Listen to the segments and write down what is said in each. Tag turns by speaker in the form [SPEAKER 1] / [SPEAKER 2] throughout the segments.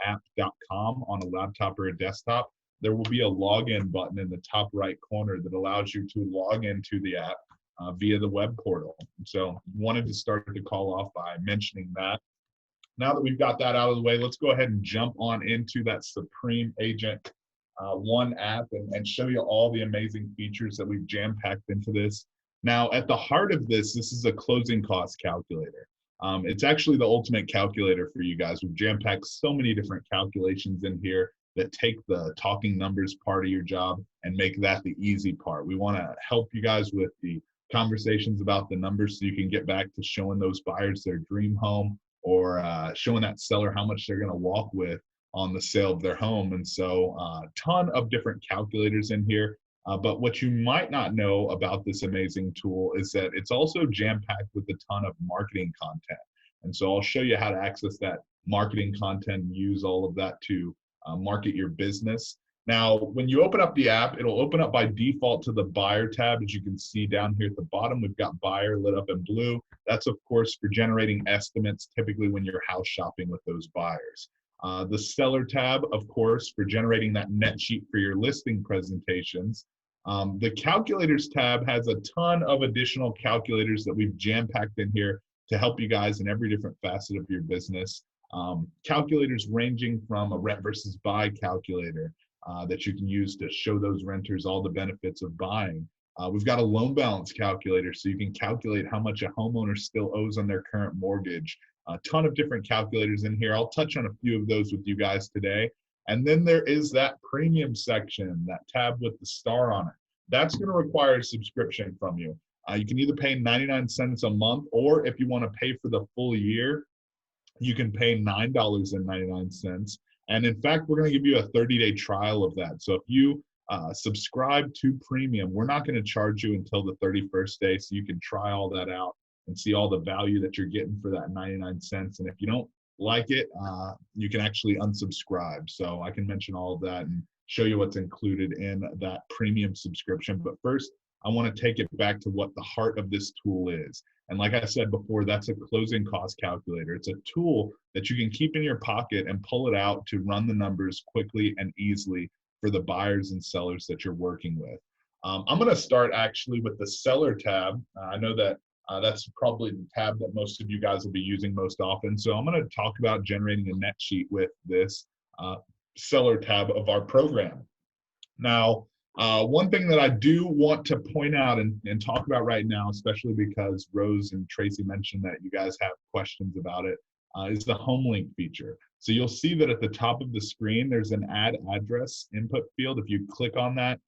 [SPEAKER 1] app.com on a laptop or a desktop, there will be a login button in the top right corner that allows you to log into the app via the web portal. So wanted to start the call off by mentioning that. Now that we've got that out of the way, let's go ahead and jump on into that Supreme Agent One app and show you all the amazing features that we've jam-packed into this. Now, at the heart of this is a closing cost calculator. It's actually the ultimate calculator for you guys. We've jam-packed so many different calculations in here that take the talking numbers part of your job and make that the easy part. We want to help you guys with the conversations about the numbers so you can get back to showing those buyers their dream home, or showing that seller how much they're going to walk with on the sale of their home. And so ton of different calculators in here. But what you might not know about this amazing tool is that it's also jam-packed with a ton of marketing content. And so I'll show you how to access that marketing content and use all of that to market your business. Now, when you open up the app, it'll open up by default to the buyer tab. As you can see down here at the bottom, we've got buyer lit up in blue. That's, of course, for generating estimates, typically when you're house shopping with those buyers. The seller tab, of course, for generating that net sheet for your listing presentations. The calculators tab has a ton of additional calculators that we've jam-packed in here to help you guys in every different facet of your business. Calculators ranging from a rent versus buy calculator that you can use to show those renters all the benefits of buying. We've got a loan balance calculator so you can calculate how much a homeowner still owes on their current mortgage. A ton of different calculators in here. I'll touch on a few of those with you guys today. And then there is that premium section, that tab with the star on it. That's going to require a subscription from you. You can either pay 99 cents a month, or if you want to pay for the full year, you can pay $9.99. And in fact, we're going to give you a 30-day trial of that. So if you subscribe to premium, we're not going to charge you until the 31st day, so you can try all that out and see all the value that you're getting for that 99 cents. And if you don't like it, you can actually unsubscribe. So I can mention all of that and show you what's included in that premium subscription. But first, I want to take it back to what the heart of this tool is. And like I said before, that's a closing cost calculator. It's a tool that you can keep in your pocket and pull it out to run the numbers quickly and easily for the buyers and sellers that you're working with. I'm going to start actually with the seller tab. I know that that's probably the tab that most of you guys will be using most often. So I'm going to talk about generating a net sheet with this seller tab of our program. Now, one thing that I do want to point out and talk about right now, especially because Rose and Tracy mentioned that you guys have questions about it, is the home link feature. So you'll see that at the top of the screen, there's an add address input field. If you click on that,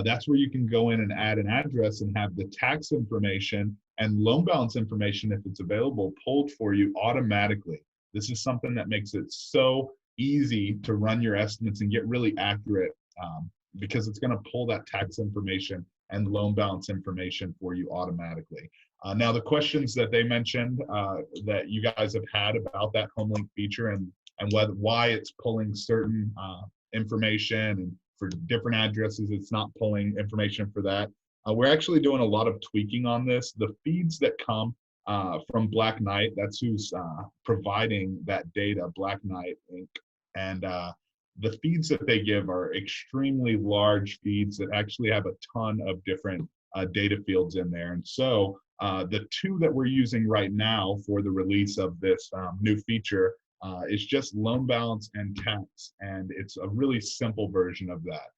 [SPEAKER 1] that's where you can go in and add an address and have the tax information and loan balance information, if it's available, pulled for you automatically. This is something that makes it so easy to run your estimates and get really accurate, because it's going to pull that tax information and loan balance information for you automatically. Now, the questions that they mentioned that you guys have had about that home link feature and why it's pulling certain information, and for different addresses, it's not pulling information for that. We're actually doing a lot of tweaking on this. The feeds that come from Black Knight, that's who's providing that data, Black Knight Inc. And the feeds that they give are extremely large feeds that actually have a ton of different data fields in there. And so the two that we're using right now for the release of this new feature is just loan balance and tax. And it's a really simple version of that.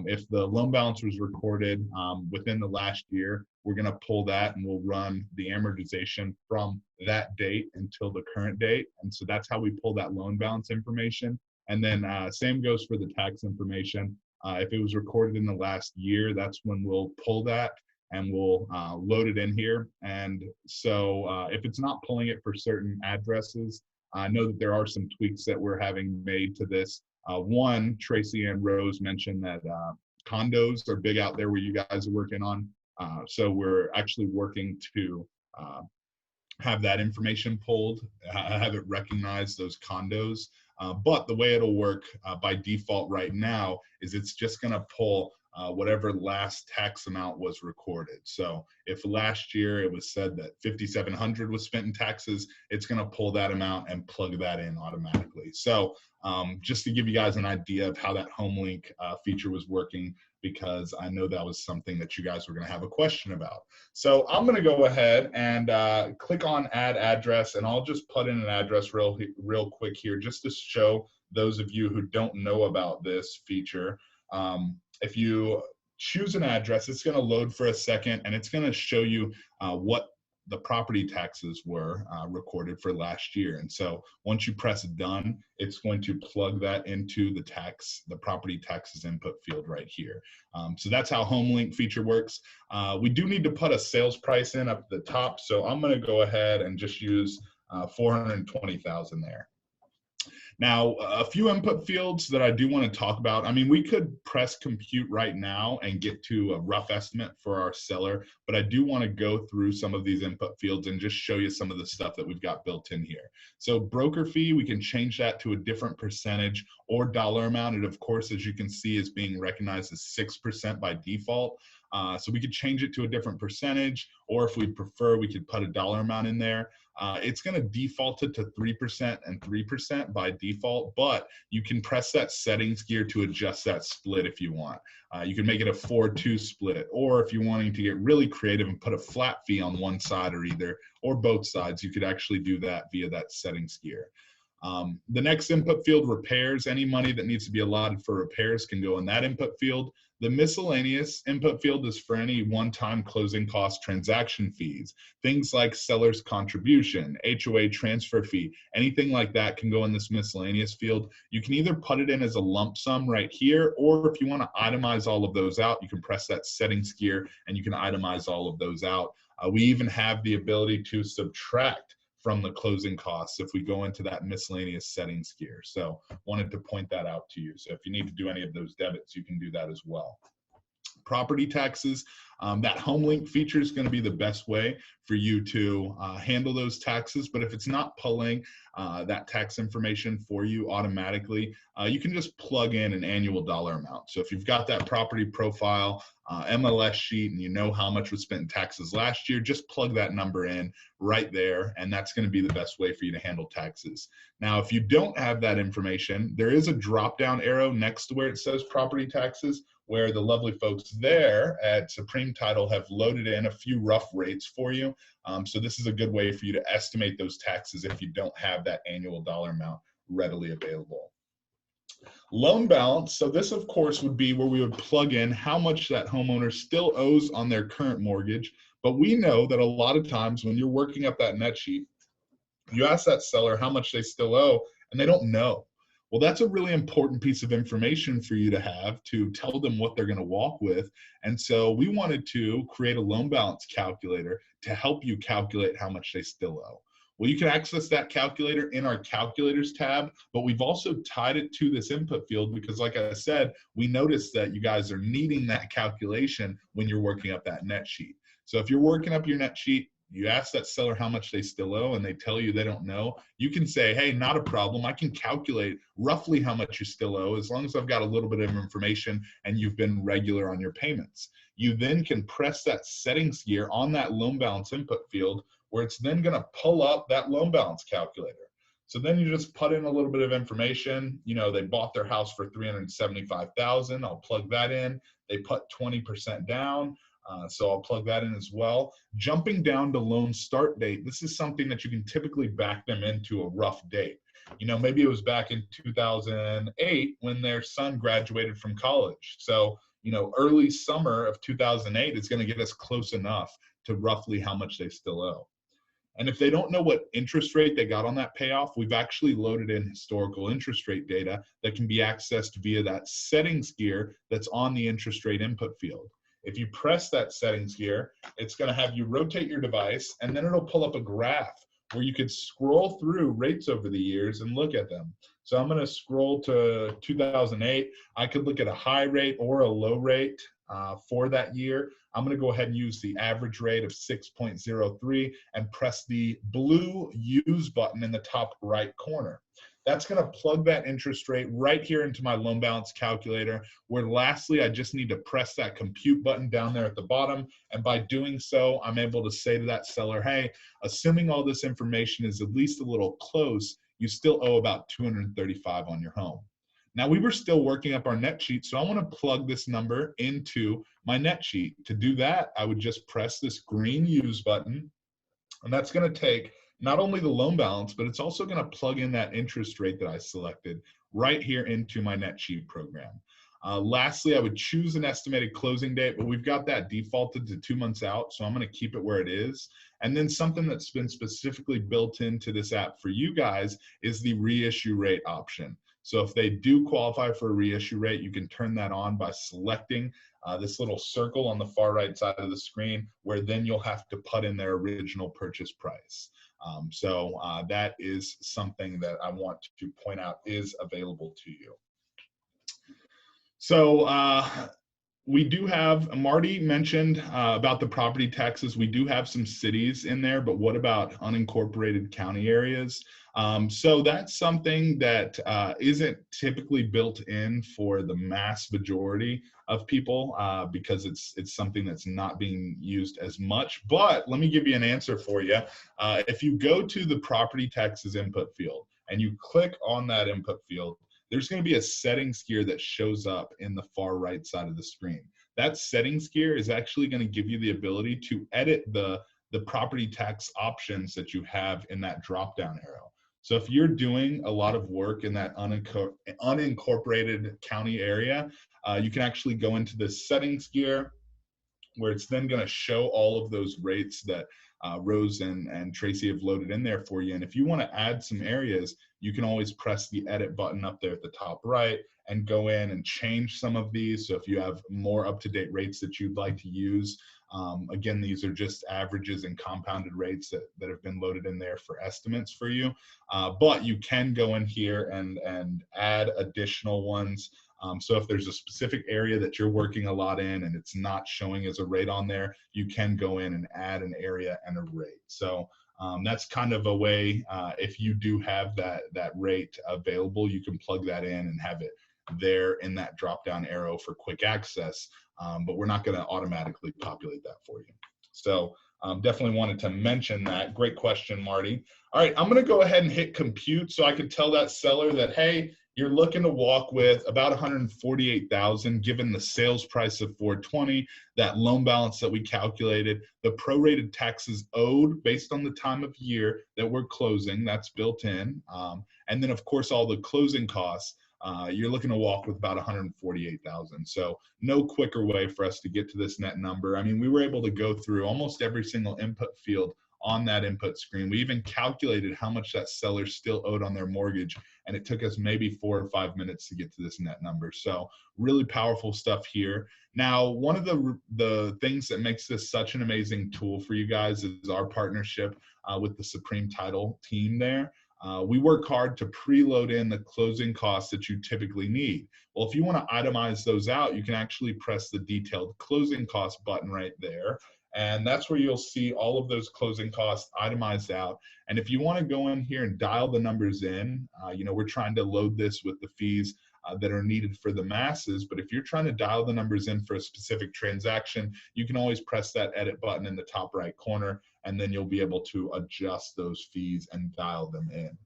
[SPEAKER 1] If the loan balance was recorded within the last year, we're going to pull that and we'll run the amortization from that date until the current date. And so that's how we pull that loan balance information. And then same goes for the tax information. If it was recorded in the last year, that's when we'll pull that and we'll load it in here. And so if it's not pulling it for certain addresses, I know that there are some tweaks that we're having made to this. One, Tracy and Rose mentioned that condos are big out there where you guys are working on. So we're actually working to have that information pulled, have it recognize those condos. But the way it'll work by default right now is it's just going to pull whatever last tax amount was recorded. So if last year it was said that 5,700 was spent in taxes, it's going to pull that amount and plug that in automatically. So just to give you guys an idea of how that HomeLink feature was working, because I know that was something that you guys were going to have a question about. So I'm going to go ahead and click on add address, and I'll just put in an address real quick here just to show those of you who don't know about this feature. If you choose an address, it's going to load for a second, and it's going to show you what the property taxes were recorded for last year. And so once you press done, it's going to plug that into the property taxes input field right here. So that's how HomeLink feature works. We do need to put a sales price in up at the top. So I'm going to go ahead and just use 420,000 there. Now, a few input fields that I do want to talk about. I mean, we could press compute right now and get to a rough estimate for our seller, but I do want to go through some of these input fields and just show you some of the stuff that we've got built in here. So broker fee, we can change that to a different percentage or dollar amount. It, of course, as you can see, is being recognized as 6% by default. So we could change it to a different percentage, or if we prefer, we could put a dollar amount in there. It's going to default it to 3% and 3% by default, but you can press that settings gear to adjust that split if you want. You can make it a 4-2 split, or if you're wanting to get really creative and put a flat fee on one side or both sides, you could actually do that via that settings gear. The next input field, repairs. Any money that needs to be allotted for repairs can go in that input field. The miscellaneous input field is for any one-time closing cost transaction fees. Things like seller's contribution, HOA transfer fee, anything like that can go in this miscellaneous field. You can either put it in as a lump sum right here, or if you want to itemize all of those out, you can press that settings gear and you can itemize all of those out. We even have the ability to subtract from the closing costs if we go into that miscellaneous settings gear. So wanted to point that out to you. So if you need to do any of those debits, you can do that as well. Property taxes, that HomeLink feature is going to be the best way for you to handle those taxes. But if it's not pulling that tax information for you automatically, you can just plug in an annual dollar amount. So if you've got that property profile MLS sheet and you know how much was spent in taxes last year, just plug that number in right there, and that's going to be the best way for you to handle taxes. Now, if you don't have that information, there is a drop-down arrow next to where it says property taxes, where the lovely folks there at Supreme Title have loaded in a few rough rates for you. So this is a good way for you to estimate those taxes if you don't have that annual dollar amount readily available. Loan balance. So this, of course, would be where we would plug in how much that homeowner still owes on their current mortgage. But we know that a lot of times when you're working up that net sheet, you ask that seller how much they still owe, and they don't know. Well, that's a really important piece of information for you to have to tell them what they're going to walk with. And so we wanted to create a loan balance calculator to help you calculate how much they still owe. Well, you can access that calculator in our calculators tab, but we've also tied it to this input field because, like I said, we noticed that you guys are needing that calculation when you're working up that net sheet. So if you're working up your net sheet, you ask that seller how much they still owe and they tell you they don't know, you can say, hey, not a problem. I can calculate roughly how much you still owe as long as I've got a little bit of information and you've been regular on your payments. You then can press that settings gear on that loan balance input field where it's then going to pull up that loan balance calculator. So then you just put in a little bit of information. You know, they bought their house for $375,000. I'll plug that in. They put 20% down. So I'll plug that in as well. Jumping down to loan start date, this is something that you can typically back them into a rough date. You know, maybe it was back in 2008 when their son graduated from college. So, you know, early summer of 2008 is going to get us close enough to roughly how much they still owe. And if they don't know what interest rate they got on that payoff, we've actually loaded in historical interest rate data that can be accessed via that settings gear that's on the interest rate input field. If you press that settings gear, it's going to have you rotate your device, and then it'll pull up a graph where you could scroll through rates over the years and look at them. So I'm going to scroll to 2008. I could look at a high rate or a low rate for that year. I'm going to go ahead and use the average rate of 6.03 and press the blue use button in the top right corner. That's going to plug that interest rate right here into my loan balance calculator, where lastly, I just need to press that compute button down there at the bottom. And by doing so, I'm able to say to that seller, hey, assuming all this information is at least a little close, you still owe about $235 on your home. Now, we were still working up our net sheet, so I want to plug this number into my net sheet. To do that, I would just press this green use button, and that's going to take not only the loan balance, but it's also going to plug in that interest rate that I selected right here into my net sheet program. Lastly, I would choose an estimated closing date, but we've got that defaulted to 2 months out, so I'm going to keep it where it is. And then something that's been specifically built into this app for you guys is the reissue rate option. So if they do qualify for a reissue rate, you can turn that on by selecting this little circle on the far right side of the screen, where then you'll have to put in their original purchase price. So that is something that I want to point out is available to you. So we do have, Marty mentioned about the property taxes. We do have some cities in there, but what about unincorporated county areas? So that's something that isn't typically built in for the mass majority of people because it's something that's not being used as much. But let me give you an answer for you. If you go to the property taxes input field and you click on that input field, there's going to be a settings gear that shows up in the far right side of the screen. That settings gear is actually going to give you the ability to edit the property tax options that you have in that drop-down arrow. So if you're doing a lot of work in that unincorporated county area, you can actually go into the settings gear, where it's then going to show all of those rates that Rose and Tracy have loaded in there for you. And if you want to add some areas, you can always press the edit button up there at the top right and go in and change some of these. So if you have more up-to-date rates that you'd like to use, again, these are just averages and compounded rates that have been loaded in there for estimates for you. But you can go in here and add additional ones. So if there's a specific area that you're working a lot in and it's not showing as a rate on there, you can go in and add an area and a rate. So that's kind of a way, if you do have that rate available, you can plug that in and have it there in that drop-down arrow for quick access. But we're not going to automatically populate that for you. So definitely wanted to mention that. Great question, Marty. All right, I'm going to go ahead and hit compute so I can tell that seller that, hey, you're looking to walk with about $148,000 given the sales price of $420, that loan balance that we calculated, the prorated taxes owed based on the time of year that we're closing, that's built in, and then of course all the closing costs. You're looking to walk with about $148,000. So no quicker way for us to get to this net number. I mean, we were able to go through almost every single input field on that input screen. We even calculated how much that seller still owed on their mortgage, and it took us maybe 4 or 5 minutes to get to this net number. So really powerful stuff here. Now, one of the things that makes this such an amazing tool for you guys is our partnership with the Supreme Title team there. We work hard to preload in the closing costs that you typically need. Well, if you want to itemize those out, you can actually press the detailed closing cost button right there. And that's where you'll see all of those closing costs itemized out. And if you want to go in here and dial the numbers in, we're trying to load this with the fees that are needed for the masses. But if you're trying to dial the numbers in for a specific transaction, you can always press that edit button in the top right corner, and then you'll be able to adjust those fees and dial them in.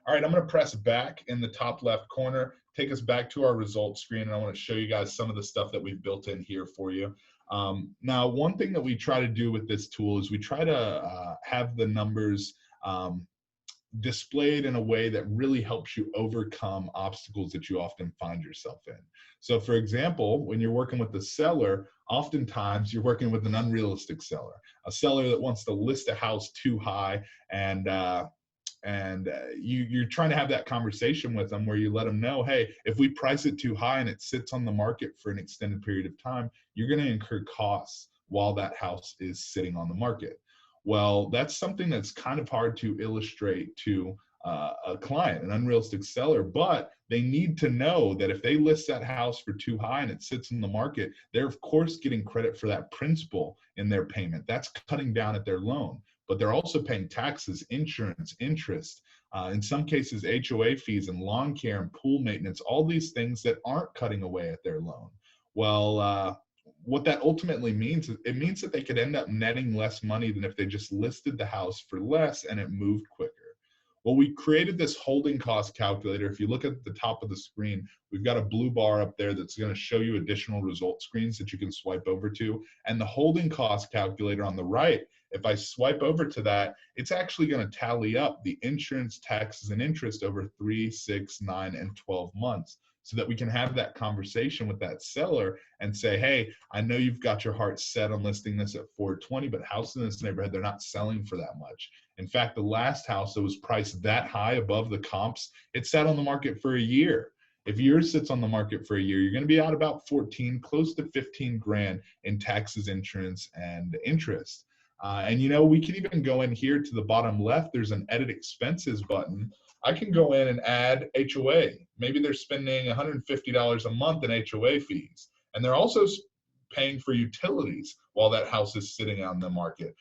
[SPEAKER 1] All right, I'm going to press back in the top left corner, take us back to our results screen, and I want to show you guys some of the stuff that we've built in here for you. Now, one thing that we try to do with this tool is we try to have the numbers displayed in a way that really helps you overcome obstacles that you often find yourself in. So for example, when you're working with the seller, oftentimes you're working with an unrealistic seller, a seller that wants to list a house too high, and you're trying to have that conversation with them where you let them know, hey, if we price it too high and it sits on the market for an extended period of time, you're going to incur costs while that house is sitting on the market. Well, that's something that's kind of hard to illustrate to a client, an unrealistic seller, but they need to know that if they list that house for too high and it sits in the market, they're of course getting credit for that principal in their payment. That's cutting down at their loan. but they're also paying taxes, insurance, interest, in some cases, HOA fees and lawn care and pool maintenance, all these things that aren't cutting away at their loan. Well, what that ultimately means is it means that they could end up netting less money than if they just listed the house for less and it moved quicker. Well, we created this holding cost calculator. If you look at the top of the screen, we've got a blue bar up there that's going to show you additional result screens that you can swipe over to. And the holding cost calculator on the right, if I swipe over to that, it's actually going to tally up the insurance, taxes, and interest over 3, 6, 9, and 12 months, so that we can have that conversation with that seller and say, hey, I know you've got your heart set on listing this at 420, but houses in this neighborhood, they're not selling for that much. In fact, the last house that was priced that high above the comps, it sat on the market for a year. If yours sits on the market for a year, you're going to be out about 14, close to 15 grand in taxes, insurance, and interest. And we can even go in here to the bottom left, there's an edit expenses button. I can go in and add HOA. Maybe they're spending $150 a month in HOA fees. And they're also paying for utilities while that house is sitting on the market,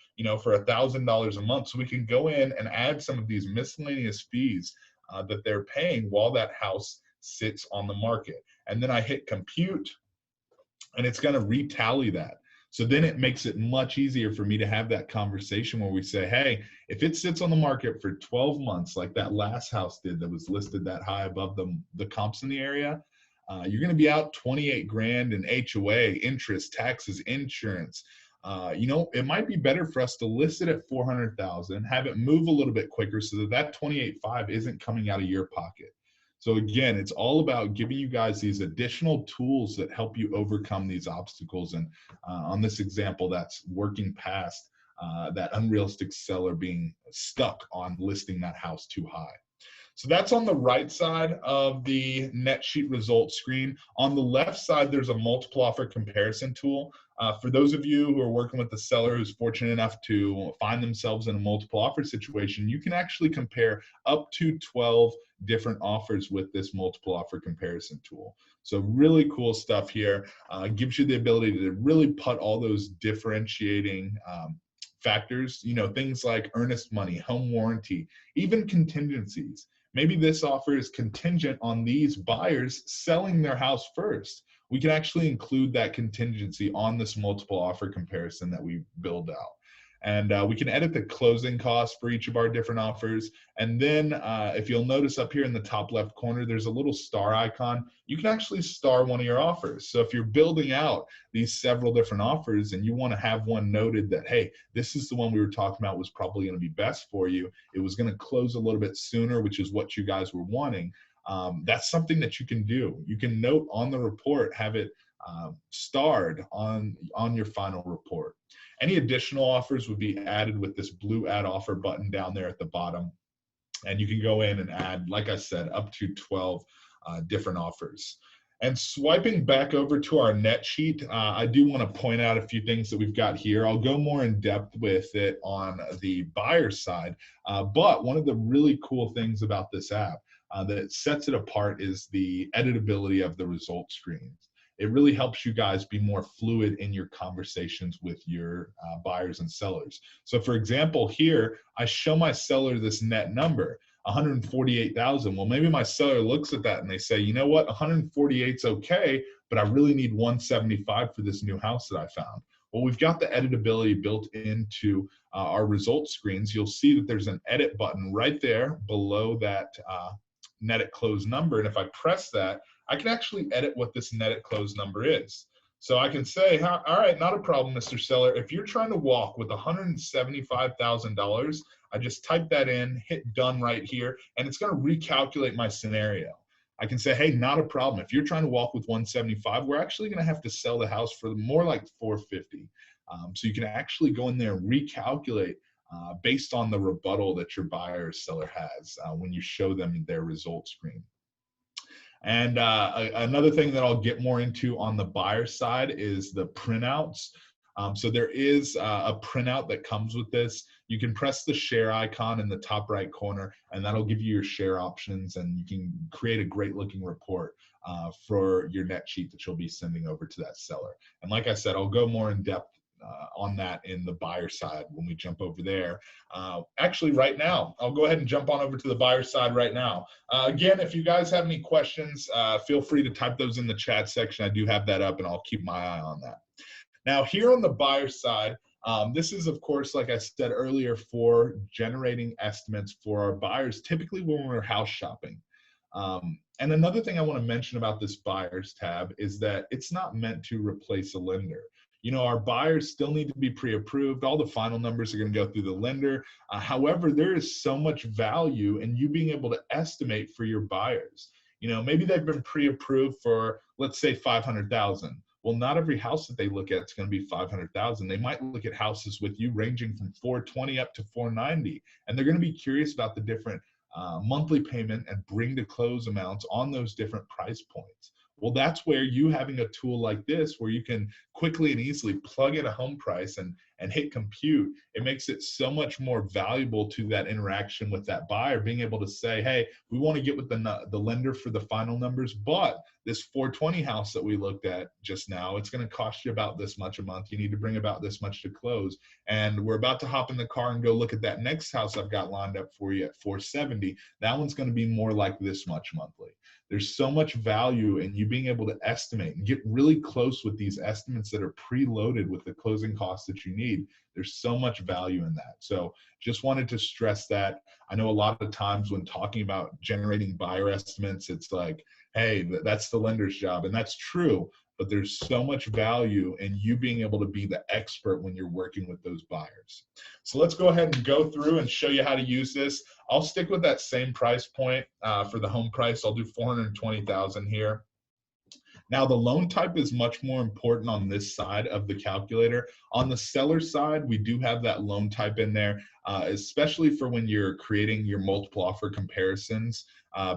[SPEAKER 1] for $1,000 a month. So we can go in and add some of these miscellaneous fees that they're paying while that house sits on the market. And then I hit compute, and it's going to retally that. So then it makes it much easier for me to have that conversation where we say, hey, if it sits on the market for 12 months, like that last house did that was listed that high above the comps in the area, you're going to be out 28 grand in HOA, interest, taxes, insurance. It might be better for us to list it at 400,000, have it move a little bit quicker so that 28.5 isn't coming out of your pocket. So again, it's all about giving you guys these additional tools that help you overcome these obstacles. And on this example, that's working past that unrealistic seller being stuck on listing that house too high. So that's on the right side of the NetSheet results screen. On the left side, there's a multiple offer comparison tool. For those of you who are working with a seller who's fortunate enough to find themselves in a multiple offer situation, you can actually compare up to 12 different offers with this multiple offer comparison tool. So really cool stuff here. Gives you the ability to really put all those differentiating factors, things like earnest money, home warranty, even contingencies. Maybe this offer is contingent on these buyers selling their house first. We can actually include that contingency on this multiple offer comparison that we build out. And we can edit the closing costs for each of our different offers. And then if you'll notice up here in the top left corner, there's a little star icon. You can actually star one of your offers. So if you're building out these several different offers and you want to have one noted that, hey, this is the one we were talking about was probably going to be best for you. It was going to close a little bit sooner, which is what you guys were wanting. That's something that you can do. You can note on the report, have it starred on your final report. Any additional offers would be added with this blue add offer button down there at the bottom. And you can go in and add, like I said, up to 12 different offers. And swiping back over to our net sheet, I do want to point out a few things that we've got here. I'll go more in depth with it on the buyer side. But one of the really cool things about this app that sets it apart is the editability of the result screens. It really helps you guys be more fluid in your conversations with your buyers and sellers. So for example, here, I show my seller this net number, 148,000. Well, maybe my seller looks at that and they say, you know what, 148 is okay, but I really need 175 for this new house that I found. Well, we've got the editability built into our results screens. You'll see that there's an edit button right there below that net at close number. And if I press that, I can actually edit what this net at close number is. So I can say, all right, not a problem, Mr. Seller. If you're trying to walk with $175,000, I just type that in, hit done right here, and it's going to recalculate my scenario. I can say, hey, not a problem. If you're trying to walk with 175, we're actually going to have to sell the house for more like 450. So you can actually go in there and recalculate based on the rebuttal that your buyer or seller has when you show them their result screen. And another thing that I'll get more into on the buyer side is the printouts. So there is a printout that comes with this. You can press the share icon in the top right corner, and that'll give you your share options, and you can create a great looking report for your net sheet that you'll be sending over to that seller. And like I said, I'll go more in depth on that in the buyer side when we jump over there. Actually, right now, I'll go ahead and jump on over to the buyer side right now. Again, if you guys have any questions, feel free to type those in the chat section. I do have that up, and I'll keep my eye on that. Now, here on the buyer side, this is, of course, like I said earlier, for generating estimates for our buyers, typically when we're house shopping. And another thing I want to mention about this buyers tab is that it's not meant to replace a lender. You know, our buyers still need to be pre-approved. All the final numbers are going to go through the lender. However, there is so much value in you being able to estimate for your buyers. You know, maybe they've been pre-approved for, let's say, 500,000. Well, not every house that they look at is going to be 500,000. They might look at houses with you ranging from 420 up to 490, and they're going to be curious about the different monthly payment and bring to close amounts on those different price points. Well, that's where you having a tool like this, where you can quickly and easily plug in a home price and hit compute, it makes it so much more valuable to that interaction with that buyer, being able to say, hey, we want to get with the lender for the final numbers, but this 420 house that we looked at just now, it's going to cost you about this much a month. You need to bring about this much to close. And we're about to hop in the car and go look at that next house I've got lined up for you at 470. That one's going to be more like this much monthly. There's so much value in you being able to estimate and get really close with these estimates that are preloaded with the closing costs that you need. There's so much value in that. So just wanted to stress that. I know a lot of times when talking about generating buyer estimates, it's like, hey, that's the lender's job. And that's true, but there's so much value in you being able to be the expert when you're working with those buyers. So let's go ahead and go through and show you how to use this. I'll stick with that same price point for the home price. I'll do 420,000 here. Now, the loan type is much more important on this side of the calculator. On the seller side, we do have that loan type in there, especially for when you're creating your multiple offer comparisons.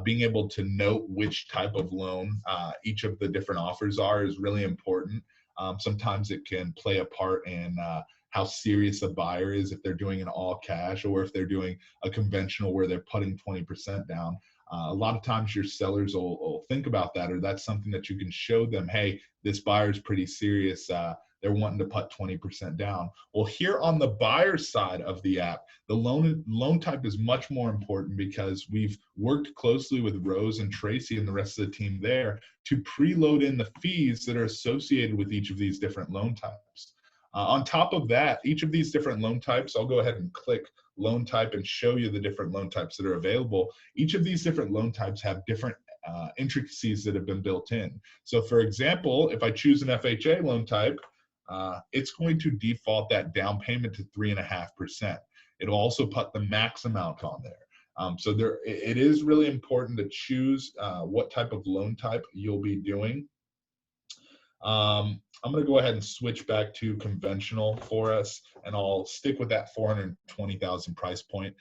[SPEAKER 1] Being able to note which type of loan each of the different offers are is really important. Sometimes it can play a part in how serious a buyer is, if they're doing an all cash or if they're doing a conventional where they're putting 20% down. A lot of times your sellers will think about that, or that's something that you can show them, hey, this buyer's pretty serious. They're wanting to put 20% down. Well, here on the buyer side of the app, the loan type is much more important because we've worked closely with Rose and Tracy and the rest of the team there to preload in the fees that are associated with each of these different loan types. On top of that, each of these different loan types, I'll go ahead and click loan type and show you the different loan types that are available. Each of these different loan types have different intricacies that have been built in. So for example, if I choose an FHA loan type, it's going to default that down payment to 3.5%. It'll also put the max amount on there. So it is really important to choose what type of loan type you'll be doing. I'm going to go ahead and switch back to conventional for us, and I'll stick with that 420,000 price point.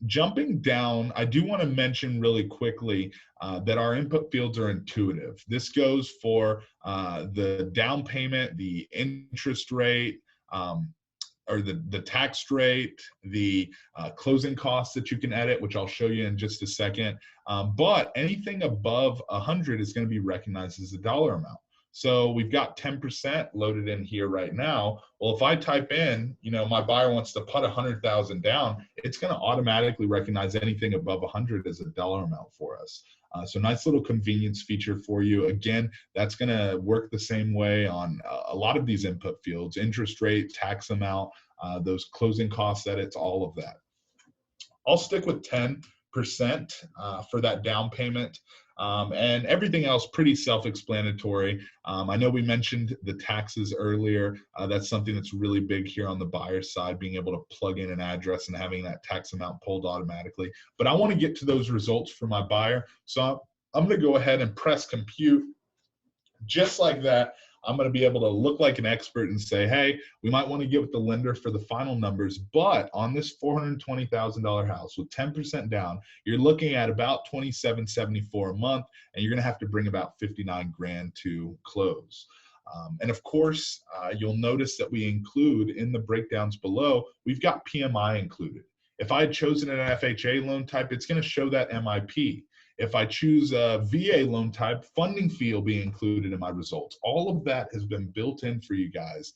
[SPEAKER 1] Jumping down, I do want to mention really quickly that our input fields are intuitive. This goes for the down payment, the interest rate, or the tax rate, the closing costs that you can edit, which I'll show you in just a second. But anything above 100 is going to be recognized as a dollar amount. So we've got 10% loaded in here right now. Well, if I type in, you know, my buyer wants to put 100,000 down, it's going to automatically recognize anything above 100 as a dollar amount for us. So nice little convenience feature for you. Again, that's going to work the same way on a lot of these input fields: interest rate, tax amount, those closing cost edits, all of that. I'll stick with 10% for that down payment. And everything else pretty self-explanatory. I know we mentioned the taxes earlier. That's something that's really big here on the buyer side, being able to plug in an address and having that tax amount pulled automatically. But I want to get to those results for my buyer. So I'm going to go ahead and press compute. Just like that, I'm going to be able to look like an expert and say, hey, we might want to get with the lender for the final numbers, but on this $420,000 house with 10% down, you're looking at about $2,774 a month, and you're going to have to bring about 59 grand to close. And of course, you'll notice that we include in the breakdowns below, we've got PMI included. If I had chosen an FHA loan type, it's going to show that MIP. If I choose a VA loan type, funding fee will be included in my results. All of that has been built in for you guys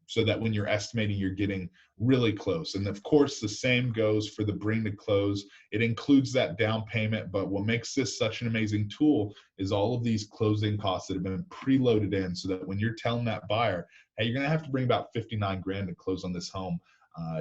[SPEAKER 1] so that when you're estimating, you're getting really close. And of course, the same goes for the bring to close. It includes that down payment, but what makes this such an amazing tool is all of these closing costs that have been preloaded in, so that when you're telling that buyer, hey, you're gonna have to bring about 59 grand to close on this home,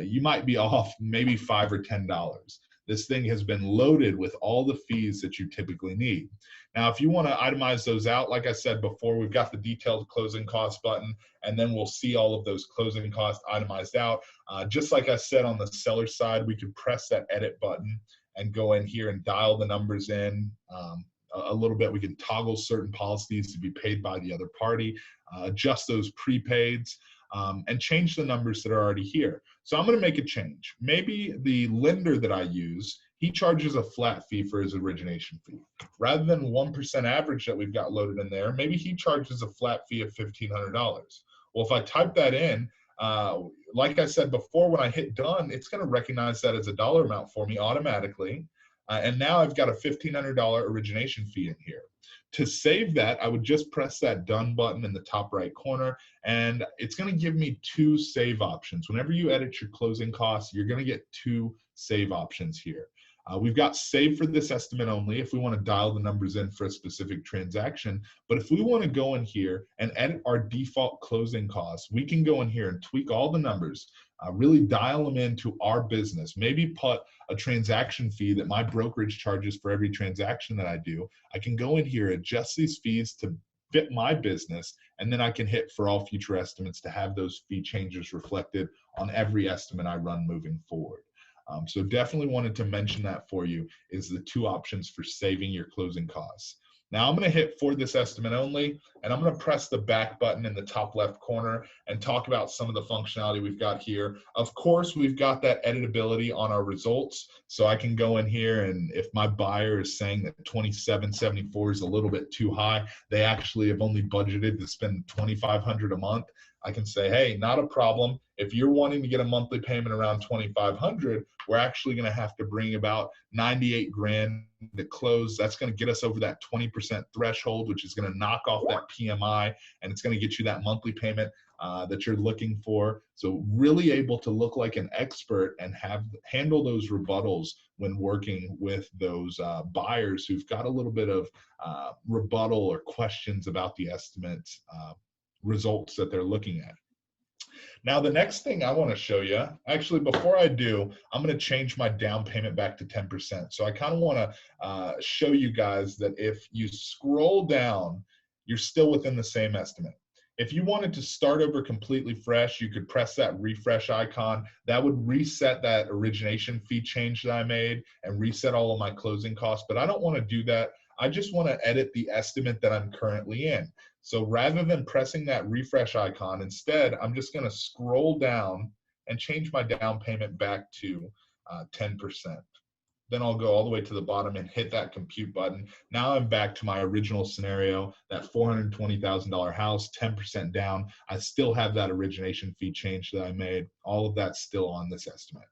[SPEAKER 1] you might be off maybe $5 or $10. This thing has been loaded with all the fees that you typically need. Now, if you want to itemize those out, like I said before, we've got the detailed closing costs button, and then we'll see all of those closing costs itemized out. Just like I said on the seller side, we could press that edit button and go in here and dial the numbers in a little bit. We can toggle certain policies to be paid by the other party, adjust those prepaids, and change the numbers that are already here. So I'm going to make a change. Maybe the lender that I use, he charges a flat fee for his origination fee. Rather than 1% average that we've got loaded in there, maybe he charges a flat fee of $1,500. Well, if I type that in, like I said before, when I hit done, it's going to recognize that as a dollar amount for me automatically. And now I've got a $1,500 origination fee in here. To save that, I would just press that done button in the top right corner, and it's going to give me two save options. Whenever you edit your closing costs, you're going to get two save options here. We've got save for this estimate only if we want to dial the numbers in for a specific transaction. But if we want to go in here and edit our default closing costs, we can go in here and tweak all the numbers, really dial them into our business. Maybe put a transaction fee that my brokerage charges for every transaction that I do. I can go in here, adjust these fees to fit my business, and then I can hit for all future estimates to have those fee changes reflected on every estimate I run moving forward. So definitely wanted to mention that for you, is the two options for saving your closing costs. Now I'm going to hit for this estimate only, and I'm going to press the back button in the top left corner and talk about some of the functionality we've got here. Of course, we've got that editability on our results, so I can go in here, and if my buyer is saying that 2774 is a little bit too high, they actually have only budgeted to spend $2,500 a month, I can say, hey, not a problem. If you're wanting to get a monthly payment around $2,500, we're actually going to have to bring about 98 grand to close. That's going to get us over that 20% threshold, which is going to knock off that PMI, and it's going to get you that monthly payment that you're looking for. So really able to look like an expert and handle those rebuttals when working with those buyers who've got a little bit of rebuttal or questions about the estimates results that they're looking at. Now, the next thing I want to show you, actually, before I do, I'm going to change my down payment back to 10%. So I kind of want to show you guys that if you scroll down, you're still within the same estimate. If you wanted to start over completely fresh, you could press that refresh icon. That would reset that origination fee change that I made and reset all of my closing costs. But I don't want to do that. I just want to edit the estimate that I'm currently in. So rather than pressing that refresh icon, instead, I'm just going to scroll down and change my down payment back to 10%. Then I'll go all the way to the bottom and hit that compute button. Now I'm back to my original scenario, that $420,000 house, 10% down. I still have that origination fee change that I made. All of that's still on this estimate.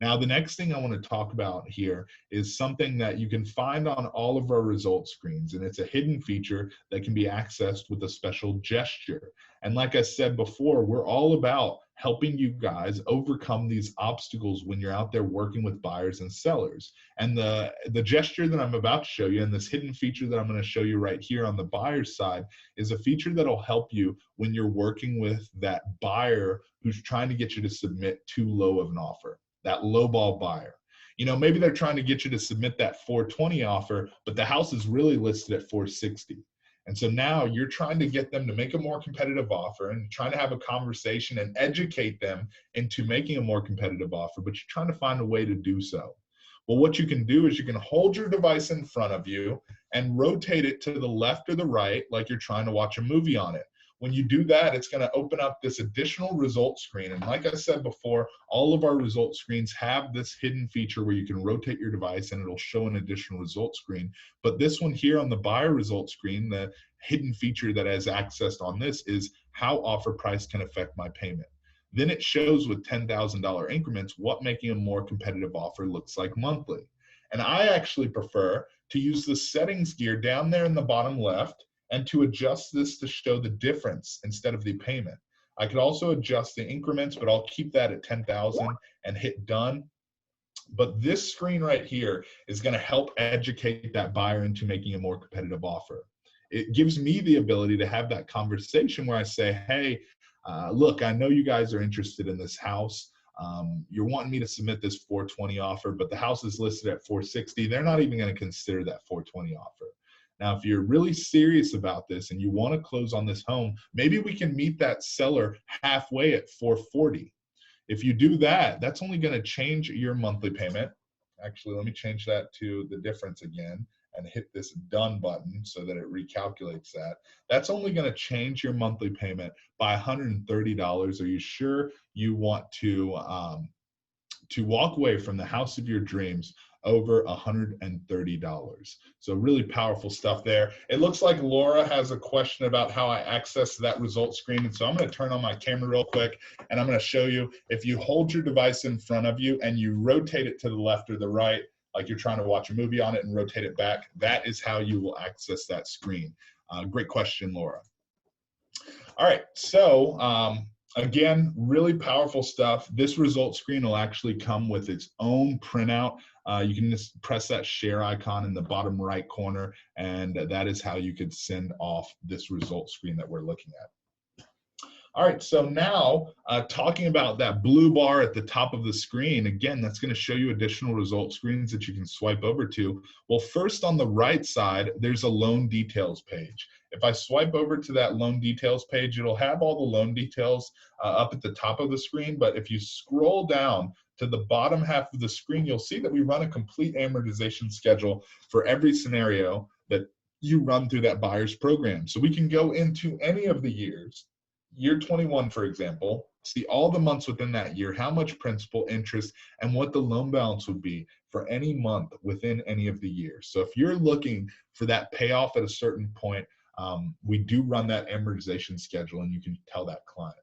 [SPEAKER 1] Now, the next thing I want to talk about here is something that you can find on all of our result screens, and it's a hidden feature that can be accessed with a special gesture. And like I said before, we're all about helping you guys overcome these obstacles when you're out there working with buyers and sellers. And the gesture that I'm about to show you, and this hidden feature that I'm going to show you right here on the buyer's side, is a feature that'll help you when you're working with that buyer who's trying to get you to submit too low of an offer. That lowball buyer. You know, maybe they're trying to get you to submit that 420 offer, but the house is really listed at 460. And so now you're trying to get them to make a more competitive offer and trying to have a conversation and educate them into making a more competitive offer, but you're trying to find a way to do so. Well, what you can do is you can hold your device in front of you and rotate it to the left or the right like you're trying to watch a movie on it. When you do that, it's going to open up this additional result screen. And like I said before, all of our result screens have this hidden feature where you can rotate your device and it'll show an additional result screen. But this one here on the buyer result screen, the hidden feature that is accessed on this is how offer price can affect my payment. Then it shows with $10,000 increments what making a more competitive offer looks like monthly. And I actually prefer to use the settings gear down there in the bottom left and to adjust this to show the difference instead of the payment. I could also adjust the increments, but I'll keep that at 10,000 and hit done. But this screen right here is going to help educate that buyer into making a more competitive offer. It gives me the ability to have that conversation where I say, hey, look, I know you guys are interested in this house. You're wanting me to submit this 420 offer, but the house is listed at 460. They're not even going to consider that 420 offer. Now, if you're really serious about this and you want to close on this home, maybe we can meet that seller halfway at 440. If you do that, that's only going to change your monthly payment. Actually, let me change that to the difference again and hit this done button so that it recalculates that. That's only going to change your monthly payment by $130. Are you sure you want to walk away from the house of your dreams over $130? So really powerful stuff there. It looks like Laura has a question about how I access that result screen. And so I'm going to turn on my camera real quick and I'm going to show you. If you hold your device in front of you and you rotate it to the left or the right, like you're trying to watch a movie on it, and rotate it back, that is how you will access that screen. Great question, Laura. All right, so again, really powerful stuff. This result screen will actually come with its own printout. You can just press that share icon in the bottom right corner, and that is how you could send off this result screen that we're looking at. All right, so now talking about that blue bar at the top of the screen, again, that's going to show you additional result screens that you can swipe over to. Well, first on the right side, there's a loan details page. If I swipe over to that loan details page, it'll have all the loan details up at the top of the screen. But if you scroll down to the bottom half of the screen, you'll see that we run a complete amortization schedule for every scenario that you run through that buyer's program. So we can go into any of the years. Year 21, for example, see all the months within that year, how much principal, interest, and what the loan balance would be for any month within any of the years. So if you're looking for that payoff at a certain point, we do run that amortization schedule, and you can tell that client.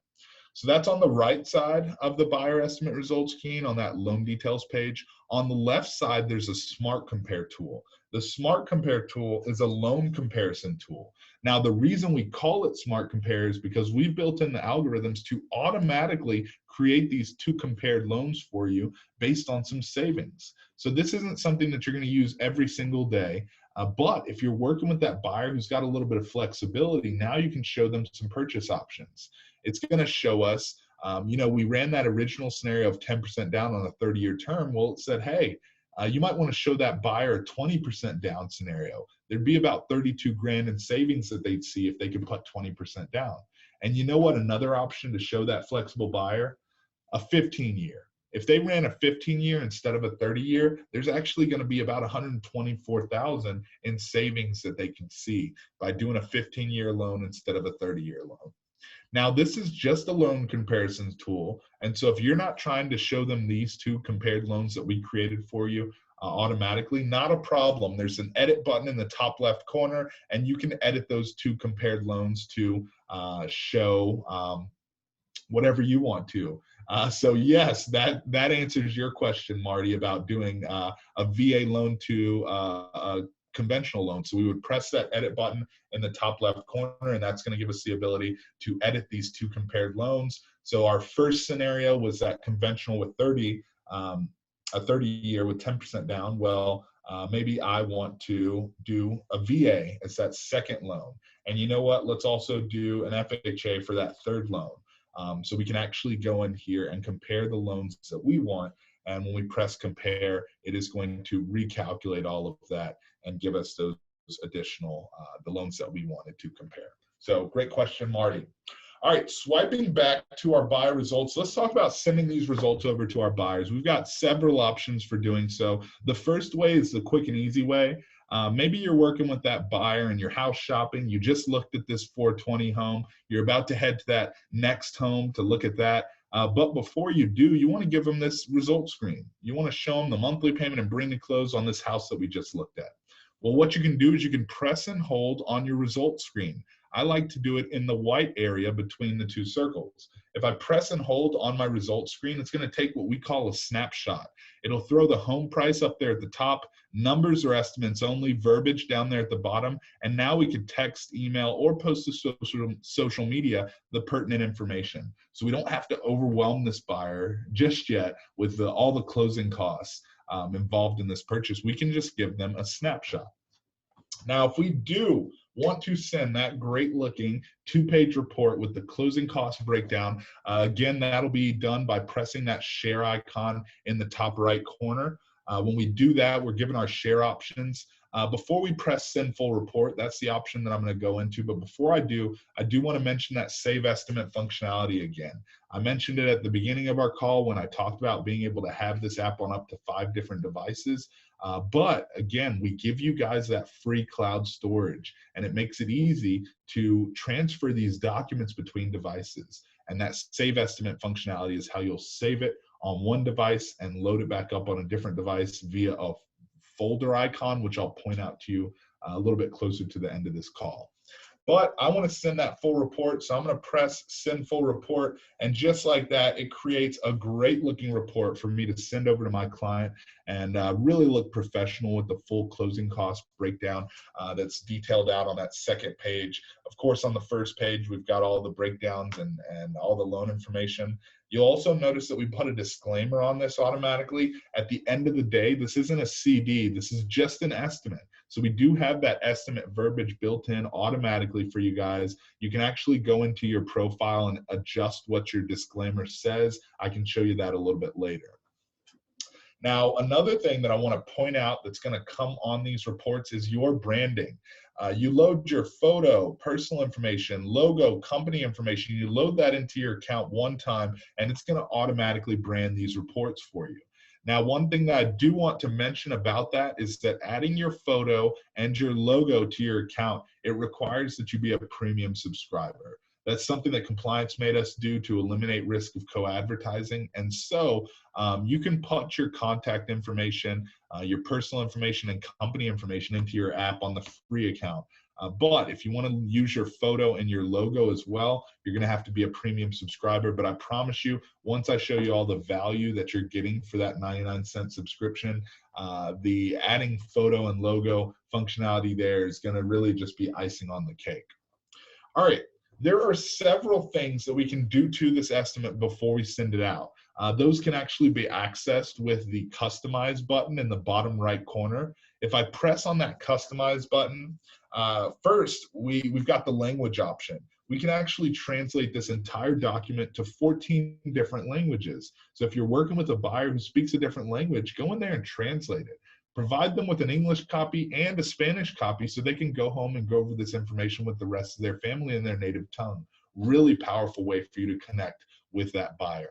[SPEAKER 1] So that's on the right side of the buyer estimate results screen on that loan details page. On the left side, there's a Smart Compare tool. The Smart Compare tool is a loan comparison tool. Now, the reason we call it Smart Compare is because we've built in the algorithms to automatically create these two compared loans for you based on some savings. So this isn't something that you're going to use every single day. But if you're working with that buyer who's got a little bit of flexibility, now you can show them some purchase options. It's going to show us, we ran that original scenario of 10% down on a 30-year term. Well, it said, hey, you might want to show that buyer a 20% down scenario. There'd be about 32 grand in savings that they'd see if they could put 20% down. And you know what? Another option to show that flexible buyer, a 15-year. If they ran a 15-year instead of a 30-year, there's actually going to be about 124,000 in savings that they can see by doing a 15-year loan instead of a 30-year loan. Now, this is just a loan comparisons tool. And so if you're not trying to show them these two compared loans that we created for you automatically, not a problem. There's an edit button in the top left corner, and you can edit those two compared loans to show whatever you want to. So yes, that answers your question, Marty, about doing a VA loan to a conventional loan. So we would press that edit button in the top left corner, and that's going to give us the ability to edit these two compared loans. So our first scenario was that conventional with 30, a 30-year with 10% down. Well, maybe I want to do a VA as that second loan. And you know what? Let's also do an FHA for that third loan. So we can actually go in here and compare the loans that we want. And when we press compare, it is going to recalculate all of that and give us those additional, the loans that we wanted to compare. So great question, Marty. All right, swiping back to our buyer results, let's talk about sending these results over to our buyers. We've got several options for doing so. The first way is the quick and easy way. Maybe you're working with that buyer and you're house shopping. You just looked at this 420 home. You're about to head to that next home to look at that. But before you do, you want to give them this result screen. You want to show them the monthly payment and bring to close on this house that we just looked at. Well, what you can do is you can press and hold on your result screen. I like to do it in the white area between the two circles. If I press and hold on my results screen, it's going to take what we call a snapshot. It'll throw the home price up there at the top, numbers or estimates only, verbiage down there at the bottom, and now we could text, email, or post to social media the pertinent information. So we don't have to overwhelm this buyer just yet with all the closing costs involved in this purchase. We can just give them a snapshot. Now, if we do want to send that great looking 2-page report with the closing cost breakdown, again, that'll be done by pressing that share icon in the top right corner. When we do that, we're given our share options. Before we press send full report, that's the option that I'm going to go into. But before I do want to mention that save estimate functionality again. I mentioned it at the beginning of our call when I talked about being able to have this app on up to 5 different devices. But again, we give you guys that free cloud storage, and it makes it easy to transfer these documents between devices. And that save estimate functionality is how you'll save it on one device and load it back up on a different device via a folder icon, which I'll point out to you a little bit closer to the end of this call. But I want to send that full report, so I'm going to press send full report, and just like that, it creates a great looking report for me to send over to my client and really look professional with the full closing cost breakdown that's detailed out on that second page. Of course, on the first page, we've got all the breakdowns and all the loan information. You'll also notice that we put a disclaimer on this automatically. At the end of the day, this isn't a CD, this is just an estimate. So we do have that estimate verbiage built in automatically for you guys. You can actually go into your profile and adjust what your disclaimer says. I can show you that a little bit later. Now, another thing that I want to point out that's going to come on these reports is your branding. You load your photo, personal information, logo, company information. You load that into your account one time, and it's going to automatically brand these reports for you. Now, one thing that I do want to mention about that is that adding your photo and your logo to your account, it requires that you be a premium subscriber. That's something that compliance made us do to eliminate risk of co-advertising. And so you can put your contact information, your personal information, and company information into your app on the free account. But if you want to use your photo and your logo as well, you're going to have to be a premium subscriber. But I promise you, once I show you all the value that you're getting for that 99-cent subscription, the adding photo and logo functionality there is going to really just be icing on the cake. All right. There are several things that we can do to this estimate before we send it out. Those can actually be accessed with the Customize button in the bottom right corner. If I press on that Customize button, first, we've got the language option. We can actually translate this entire document to 14 different languages. So if you're working with a buyer who speaks a different language, go in there and translate it. Provide them with an English copy and a Spanish copy so they can go home and go over this information with the rest of their family in their native tongue. Really powerful way for you to connect with that buyer.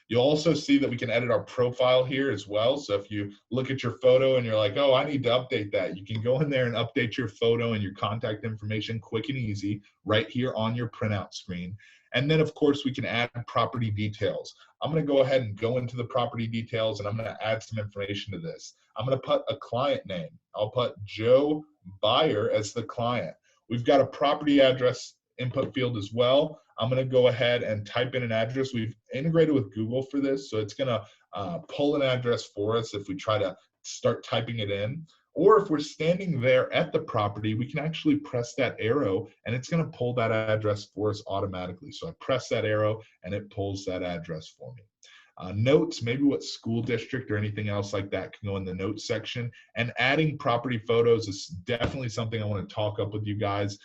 [SPEAKER 1] You'll also see that we can edit our profile here as well. So if you look at your photo and you're like, oh, I need to update that, you can go in there and update your photo and your contact information quick and easy right here on your printout screen. And then, of course, we can add property details. I'm going to go ahead and go into the property details, and I'm going to add some information to this. I'm going to put a client name. I'll put Joe Buyer as the client. We've got a property address input field as well. I'm going to go ahead and type in an address. We've integrated with Google for this, so it's going to pull an address for us if we try to start typing it in. Or if we're standing there at the property, we can actually press that arrow and it's going to pull that address for us automatically. So I press that arrow and it pulls that address for me. Notes, maybe what school district or anything else like that can go in the notes section. And adding property photos is definitely something I want to talk up with you guys.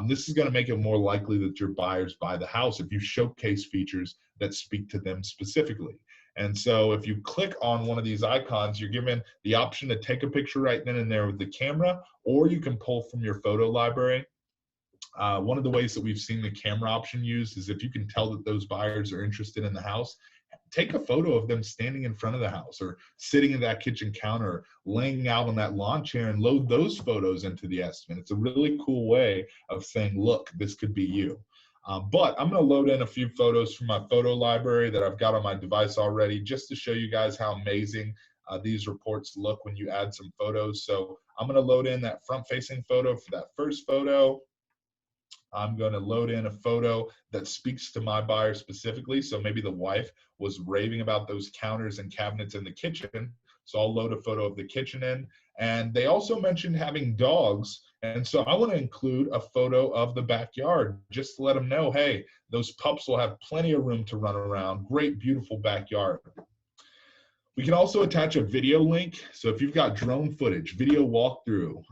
[SPEAKER 1] This is going to make it more likely that your buyers buy the house if you showcase features that speak to them specifically. And so if you click on one of these icons, you're given the option to take a picture right then and there with the camera, or you can pull from your photo library. One of the ways that we've seen the camera option used is if you can tell that those buyers are interested in the house, take a photo of them standing in front of the house or sitting at that kitchen counter, laying out on that lawn chair, and load those photos into the estimate. It's a really cool way of saying, look, this could be you. But I'm going to load in a few photos from my photo library that I've got on my device already, just to show you guys how amazing these reports look when you add some photos. So I'm going to load in that front-facing photo for that first photo. I'm going to load in a photo that speaks to my buyer specifically. So maybe the wife was raving about those counters and cabinets in the kitchen. So I'll load a photo of the kitchen in. And they also mentioned having dogs. And so I want to include a photo of the backyard just to let them know, hey, those pups will have plenty of room to run around. Great, beautiful backyard. We can also attach a video link. So if you've got drone footage, video walkthrough,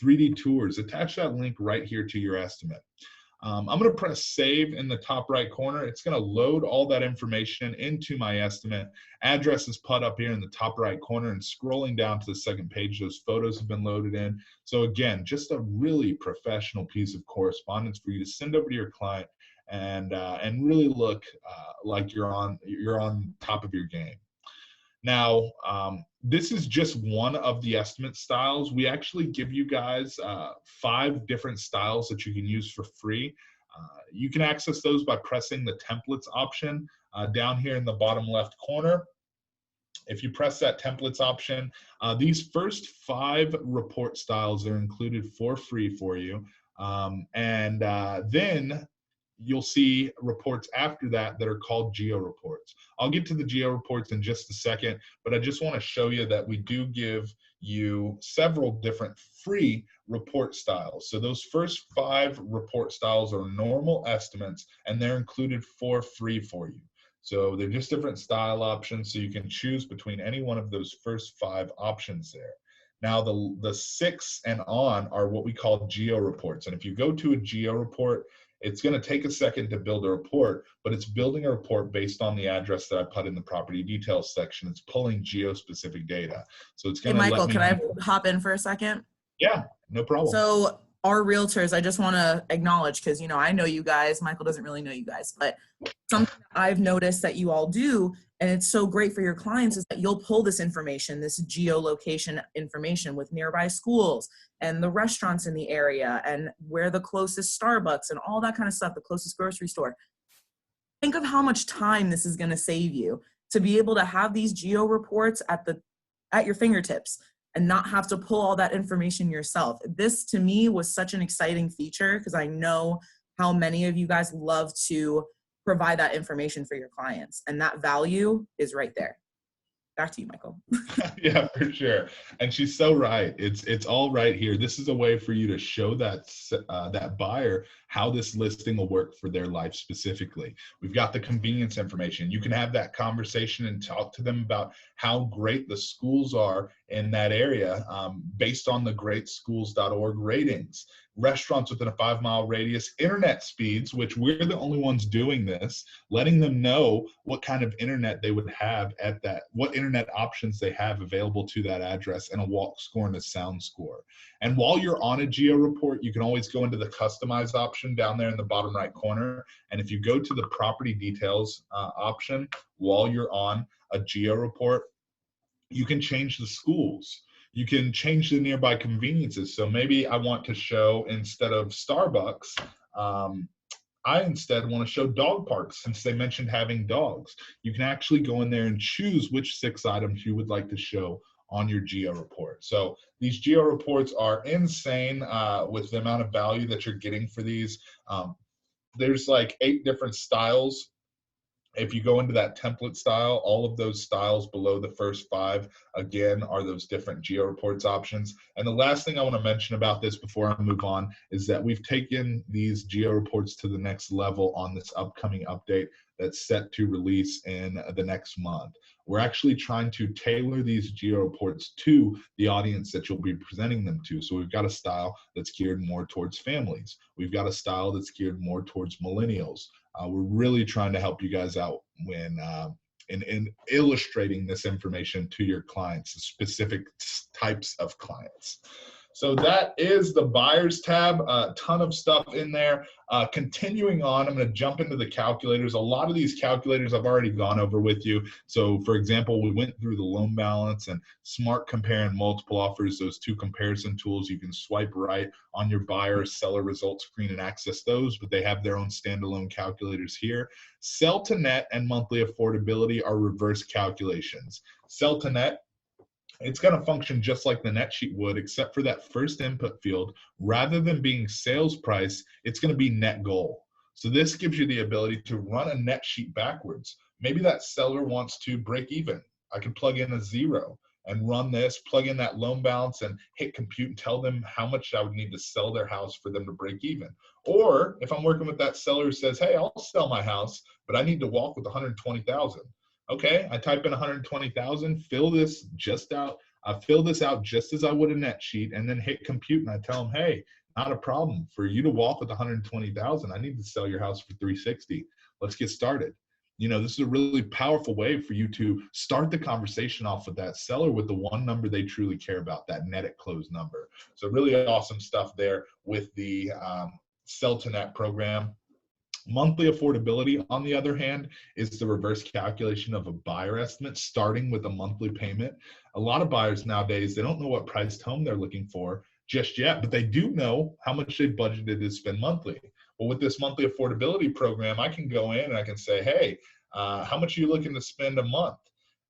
[SPEAKER 1] 3D tours, attach that link right here to your estimate. I'm going to press save in the top right corner. It's going to load all that information into my estimate. Address is put up here in the top right corner, and scrolling down to the second page, those photos have been loaded in. So again, just a really professional piece of correspondence for you to send over to your client and really look like you're on top of your game. Now, this is just one of the estimate styles. We actually give you guys 5 different styles that you can use for free. You can access those by pressing the templates option down here in the bottom left corner. If you press that templates option, these first 5 report styles are included for free for you. Then you'll see reports after that that are called geo reports. I'll get to the geo reports in just a second, but I just want to show you that we do give you several different free report styles. So those first 5 report styles are normal estimates, and they're included for free for you. So they're just different style options, so you can choose between any one of those first 5 options there. Now the 6 and on are what we call geo reports. And if you go to a geo report, it's going to take a second to build a report, but it's building a report based on the address that I put in the property details section. It's pulling geo-specific data. So it's going to
[SPEAKER 2] Michael, can I hop in for a second?
[SPEAKER 1] Yeah, no problem.
[SPEAKER 2] So our realtors, I just want to acknowledge, because, you know, I know you guys, Michael doesn't really know you guys, but something I've noticed that you all do, and it's so great for your clients, is that you'll pull this information, this geolocation information with nearby schools and the restaurants in the area and where the closest Starbucks and all that kind of stuff, the closest grocery store. Think of how much time this is going to save you to be able to have these geo reports at your fingertips and not have to pull all that information yourself. This, to me, was such an exciting feature, because I know how many of you guys love to provide that information for your clients, and that value is right there. Back to you, Michael.
[SPEAKER 1] Yeah, for sure. And she's so right. It's all right here. This is a way for you to show that buyer how this listing will work for their life specifically. We've got the convenience information. You can have that conversation and talk to them about how great the schools are in that area based on the greatschools.org ratings. Restaurants within a 5-mile radius, internet speeds, which we're the only ones doing this, letting them know what kind of internet they would have at that, what internet options they have available to that address, and a walk score and a sound score. And while you're on a geo report, you can always go into the customize option down there in the bottom right corner. And if you go to the property details option while you're on a geo report, you can change the schools. You can change the nearby conveniences. So maybe I want to show, instead of Starbucks, I instead want to show dog parks, since they mentioned having dogs. You can actually go in there and choose which 6 items you would like to show on your geo report. So these geo reports are insane with the amount of value that you're getting for these. There's like 8 different styles. If you go into that template style, all of those styles below the first 5, again, are those different geo reports options. And the last thing I want to mention about this before I move on is that we've taken these geo reports to the next level on this upcoming update that's set to release in the next month. We're actually trying to tailor these geo reports to the audience that you'll be presenting them to. So we've got a style that's geared more towards families. We've got a style that's geared more towards millennials. We're really trying to help you guys out when in illustrating this information to your clients, specific types of clients. So that is the buyers tab, a ton of stuff in there. Continuing on, I'm going to jump into the calculators. A lot of these calculators I've already gone over with you. So for example, we went through the loan balance and smart compare and multiple offers, those 2 comparison tools. You can swipe right on your buyer seller results screen and access those, but they have their own standalone calculators here. Sell to net and monthly affordability are reverse calculations. Sell to net, It's going to function just like the net sheet would, except for that first input field. Rather than being sales price, it's going to be net goal. So this gives you the ability to run a net sheet backwards. Maybe that seller wants to break even. I can plug in a 0 and run this, plug in that loan balance and hit compute and tell them how much I would need to sell their house for them to break even. Or if I'm working with that seller who says, hey, I'll sell my house, but I need to walk with 120,000. Okay, I type in 120,000, fill this out just as I would a net sheet, and then hit compute, and I tell them, hey, not a problem. For you to walk with 120,000, I need to sell your house for 360. Let's get started. This is a really powerful way for you to start the conversation off with that seller with the one number they truly care about, that net at close number. So really awesome stuff there with the Sell to Net program. Monthly affordability, on the other hand, is the reverse calculation of a buyer estimate starting with a monthly payment. A lot of buyers nowadays, they don't know what priced home they're looking for just yet, but they do know how much they budgeted to spend monthly. Well, with this monthly affordability program, I can go in and I can say, hey, how much are you looking to spend a month?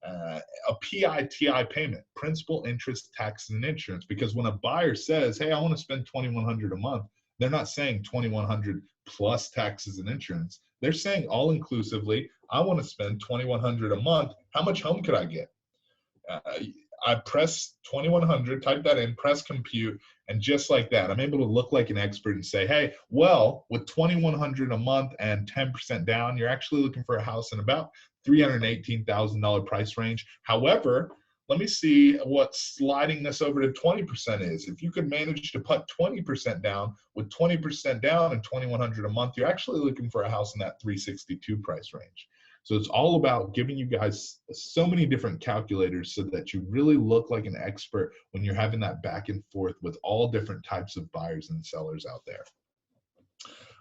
[SPEAKER 1] A PITI payment, principal, interest, taxes, and insurance. Because when a buyer says, hey, I want to spend $2,100 a month, they're not saying $2,100 plus taxes and insurance. They're saying all inclusively, I want to spend $2,100 a month. How much home could I get? I press 2,100, type that in, press compute, and just like that, I'm able to look like an expert and say, hey, well, with 2,100 a month and 10% down, you're actually looking for a house in about $318,000 price range. However, let me see what sliding this over to 20% is. If you could manage to put 20% down, with 20% down and 2,100 a month, you're actually looking for a house in that 362 price range. So it's all about giving you guys so many different calculators so that you really look like an expert when you're having that back and forth with all different types of buyers and sellers out there.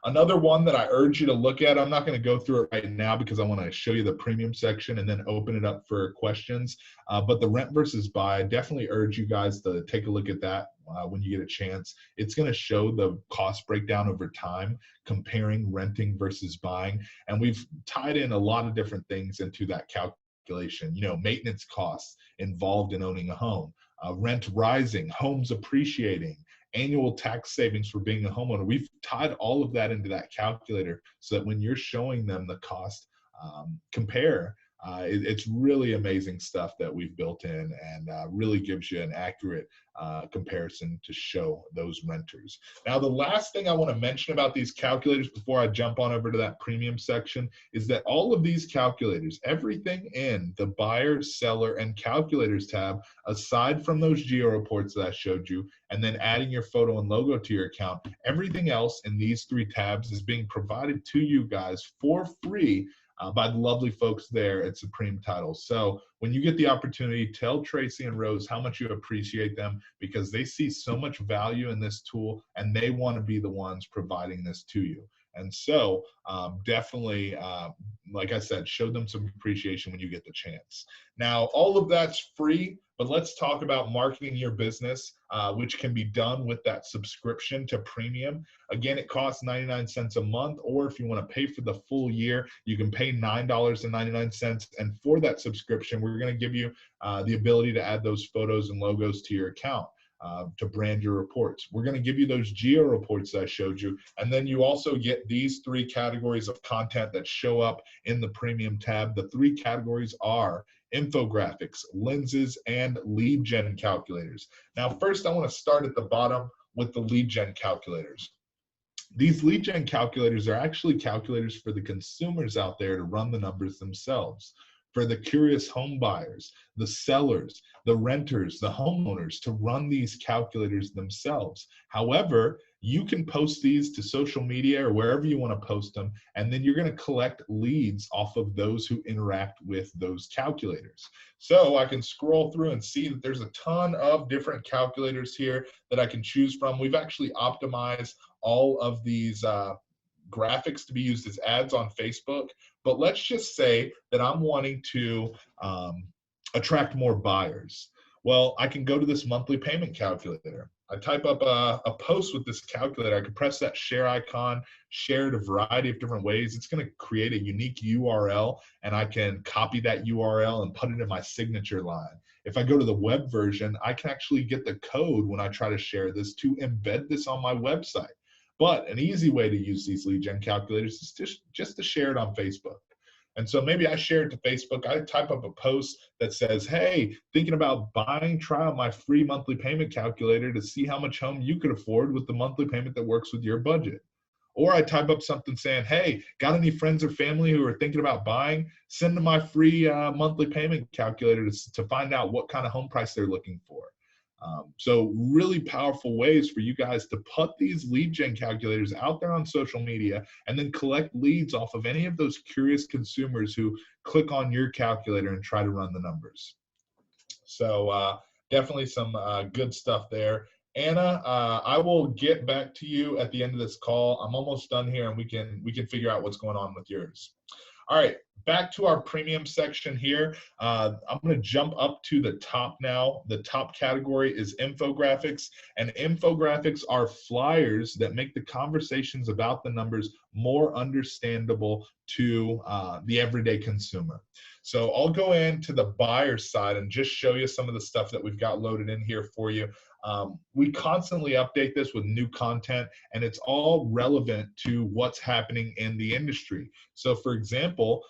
[SPEAKER 1] Another one that I urge you to look at, I'm not going to go through it right now because I want to show you the premium section and then open it up for questions. But the rent versus buy, I definitely urge you guys to take a look at that when you get a chance. It's going to show the cost breakdown over time, comparing renting versus buying. And we've tied in a lot of different things into that calculation. Maintenance costs involved in owning a home, rent rising, homes appreciating, annual tax savings for being a homeowner. We've tied all of that into that calculator so that when you're showing them the cost compare, it's really amazing stuff that we've built in and really gives you an accurate comparison to show those renters. Now, the last thing I want to mention about these calculators before I jump on over to that premium section is that all of these calculators, everything in the buyer, seller, and calculators tab, aside from those geo reports that I showed you, and then adding your photo and logo to your account, everything else in these 3 tabs is being provided to you guys for free by the lovely folks there at Supreme Title. So when you get the opportunity, tell Tracy and Rose how much you appreciate them because they see so much value in this tool and they want to be the ones providing this to you. And so definitely, like I said, show them some appreciation when you get the chance. Now, all of that's free, but let's talk about marketing your business, which can be done with that subscription to premium. Again, it costs 99 cents a month, or if you want to pay for the full year, you can pay $9.99. And for that subscription, we're going to give you the ability to add those photos and logos to your account. To brand your reports. We're going to give you those geo reports that I showed you, and then you also get these 3 categories of content that show up in the premium tab. The 3 categories are infographics, lenses, and lead gen calculators. Now, first I want to start at the bottom with the lead gen calculators. These lead gen calculators are actually calculators for the consumers out there to run the numbers themselves. For the curious home buyers, the sellers, the renters, the homeowners to run these calculators themselves. However, you can post these to social media or wherever you want to post them, and then you're going to collect leads off of those who interact with those calculators. So I can scroll through and see that there's a ton of different calculators here that I can choose from. We've actually optimized all of these graphics to be used as ads on Facebook. But let's just say that I'm wanting to attract more buyers. Well, I can go to this monthly payment calculator. I type up a post with this calculator. I can press that share icon, share it a variety of different ways. It's going to create a unique URL, and I can copy that URL and put it in my signature line. If I go to the web version, I can actually get the code when I try to share this to embed this on my website. But an easy way to use these lead gen calculators is just to share it on Facebook. And so maybe I share it to Facebook. I type up a post that says, hey, thinking about buying, try out my free monthly payment calculator to see how much home you could afford with the monthly payment that works with your budget. Or I type up something saying, hey, got any friends or family who are thinking about buying? Send them my free monthly payment calculator to find out what kind of home price they're looking for. So really powerful ways for you guys to put these lead gen calculators out there on social media and then collect leads off of any of those curious consumers who click on your calculator and try to run the numbers. So definitely some good stuff there. Anna, I will get back to you at the end of this call. I'm almost done here, and we can figure out what's going on with yours. All right, back to our premium section here. I'm going to jump up to the top now. The top category is infographics, and infographics are flyers that make the conversations about the numbers more understandable to the everyday consumer. So I'll go into the buyer side and just show you some of the stuff that we've got loaded in here for you. We constantly update this with new content, and it's all relevant to what's happening in the industry. So for example,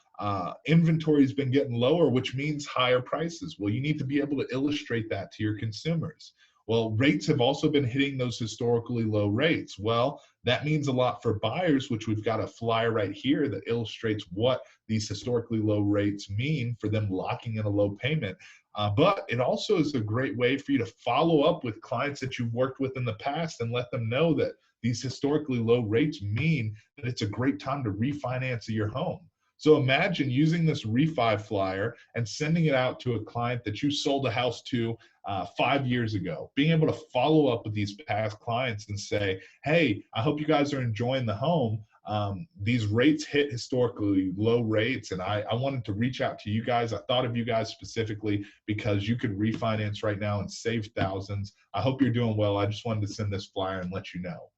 [SPEAKER 1] inventory has been getting lower, which means higher prices. Well, you need to be able to illustrate that to your consumers. Well, rates have also been hitting those historically low rates. Well, that means a lot for buyers, which we've got a flyer right here that illustrates what these historically low rates mean for them locking in a low payment. But it also is a great way for you to follow up with clients that you've worked with in the past and let them know that these historically low rates mean that it's a great time to refinance your home. So imagine using this refi flyer and sending it out to a client that you sold a house to 5 years ago, being able to follow up with these past clients and say, hey, I hope you guys are enjoying the home. These rates hit historically low rates, and I wanted to reach out to you guys. I thought of you guys specifically because you could refinance right now and save thousands. I hope you're doing well. I just wanted to send this flyer and let you know.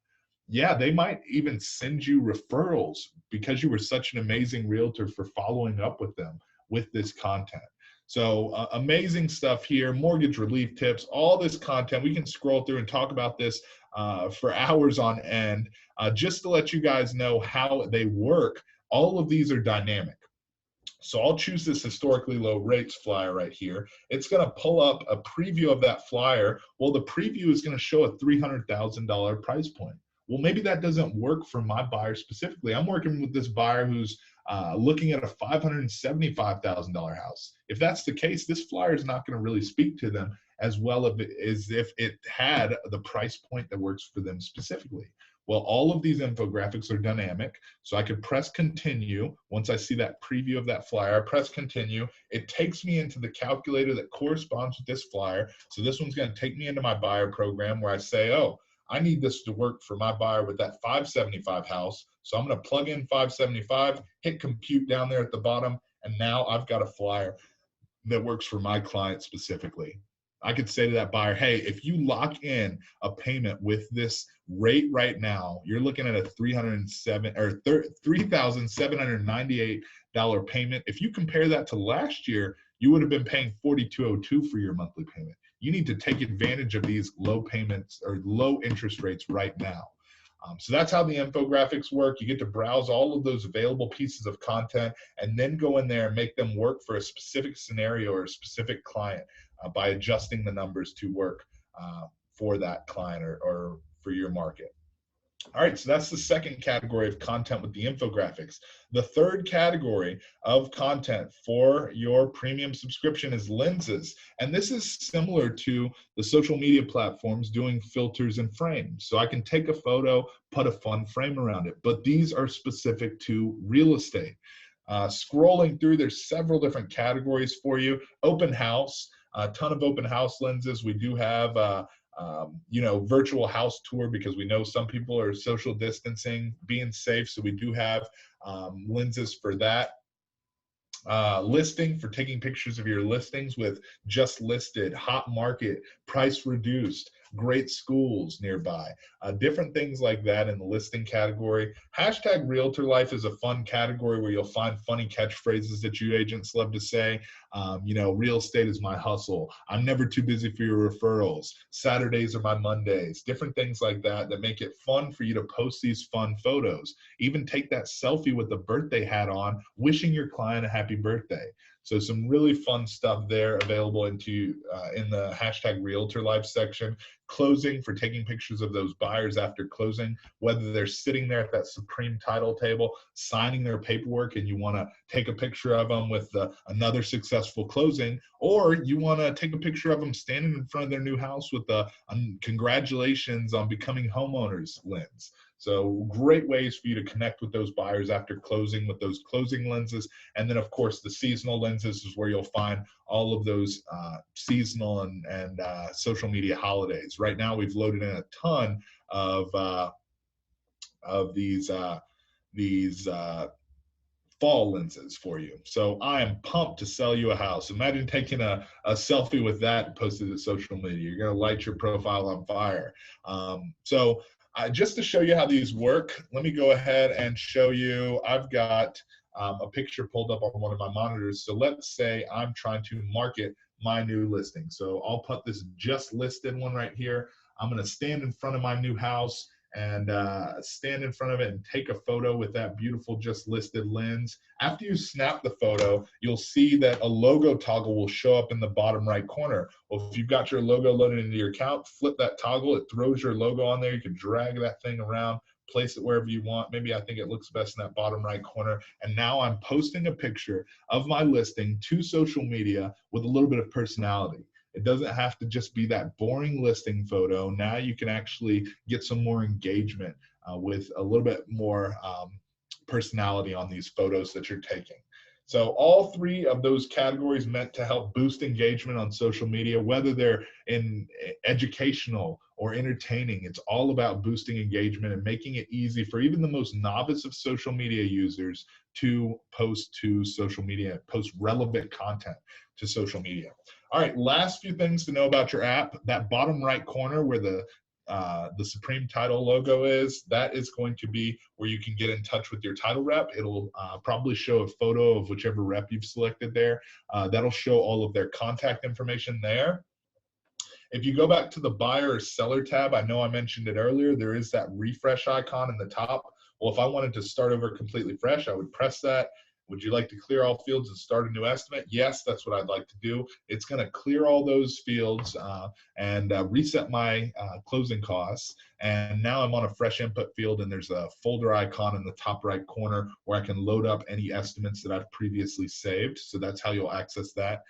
[SPEAKER 1] Yeah, they might even send you referrals because you were such an amazing realtor for following up with them with this content. So amazing stuff here, mortgage relief tips, all this content. We can scroll through and talk about this for hours on end. Just to let you guys know how they work, all of these are dynamic. So I'll choose this historically low rates flyer right here. It's going to pull up a preview of that flyer. Well, the preview is going to show a $300,000 price point. Well, maybe that doesn't work for my buyer specifically. I'm working with this buyer who's looking at a $575,000 house. If that's the case, this flyer is not going to really speak to them as well as if it had the price point that works for them specifically. Well, all of these infographics are dynamic, so I could press continue. Once I see that preview of that flyer, I press continue. It takes me into the calculator that corresponds with this flyer. So this one's going to take me into my buyer program where I say, oh, I need this to work for my buyer with that 575 house. So I'm going to plug in 575, hit compute down there at the bottom, and now I've got a flyer that works for my client specifically. I could say to that buyer, hey, if you lock in a payment with this rate right now, you're looking at a $3,798 payment. If you compare that to last year, you would have been paying $4,202 for your monthly payment. You need to take advantage of these low payments or low interest rates right now. So that's how the infographics work. You get to browse all of those available pieces of content and then go in there and make them work for a specific scenario or a specific client by adjusting the numbers to work for that client or for your market. All right, so that's the second category of content with the infographics. The third category of content for your premium subscription is lenses. And this is similar to the social media platforms doing filters and frames. So I can take a photo, put a fun frame around it, but these are specific to real estate. Scrolling through, there's several different categories for you. Open house, a ton of open house lenses. We do have virtual house tour because we know some people are social distancing, being safe. So we do have lenses for that. Listing, for taking pictures of your listings with just listed, hot market, price reduced, great schools nearby, different things like that in the listing category. Hashtag Realtor Life is a fun category where you'll find funny catchphrases that you agents love to say. Real estate is my hustle. I'm never too busy for your referrals. Saturdays are my Mondays. Different things like that that make it fun for you to post these fun photos. Even take that selfie with the birthday hat on, wishing your client a happy birthday. So some really fun stuff there available in the hashtag Realtor Life section. Closing, for taking pictures of those buyers after closing, whether they're sitting there at that supreme title table signing their paperwork and you want to take a picture of them with another successful closing, or you want to take a picture of them standing in front of their new house with the congratulations on becoming homeowners lens. So great ways for you to connect with those buyers after closing with those closing lenses. And then, of course, the seasonal lenses is where you'll find all of those seasonal and social media holidays. Right now, we've loaded in a ton of these fall lenses for you. So I am pumped to sell you a house. Imagine taking a selfie with that and posted to social media. You're going to light your profile on fire. Just to show you how these work, let me go ahead and show you. I've got a picture pulled up on one of my monitors. So let's say I'm trying to market my new listing. So I'll put this just listed one right here. I'm going to stand in front of my new house and stand in front of it and take a photo with that beautiful just listed lens. After you snap the photo, you'll see that a logo toggle will show up in the bottom right corner. Well, if you've got your logo loaded into your account, flip that toggle, it throws your logo on there. You can drag that thing around, place it wherever you want. Maybe I think it looks best in that bottom right corner. And now I'm posting a picture of my listing to social media with a little bit of personality. It doesn't have to just be that boring listing photo. Now you can actually get some more engagement with a little bit more personality on these photos that you're taking. So all three of those categories meant to help boost engagement on social media, whether they're in educational or entertaining. It's all about boosting engagement and making it easy for even the most novice of social media users to post to social media, post relevant content to social media. All right, last few things to know about your app. That bottom right corner where the Supreme Title logo is, that is going to be where you can get in touch with your title rep. It'll probably show a photo of whichever rep you've selected there. That'll show all of their contact information there. If you go back to the buyer or seller tab, I know I mentioned it earlier, there is that refresh icon in the top. Well, if I wanted to start over completely fresh, I would press that. Would you like to clear all fields and start a new estimate? Yes, that's what I'd like to do. It's going to clear all those fields and reset my closing costs. And now I'm on a fresh input field, and there's a folder icon in the top right corner where I can load up any estimates that I've previously saved. So that's how you'll access that.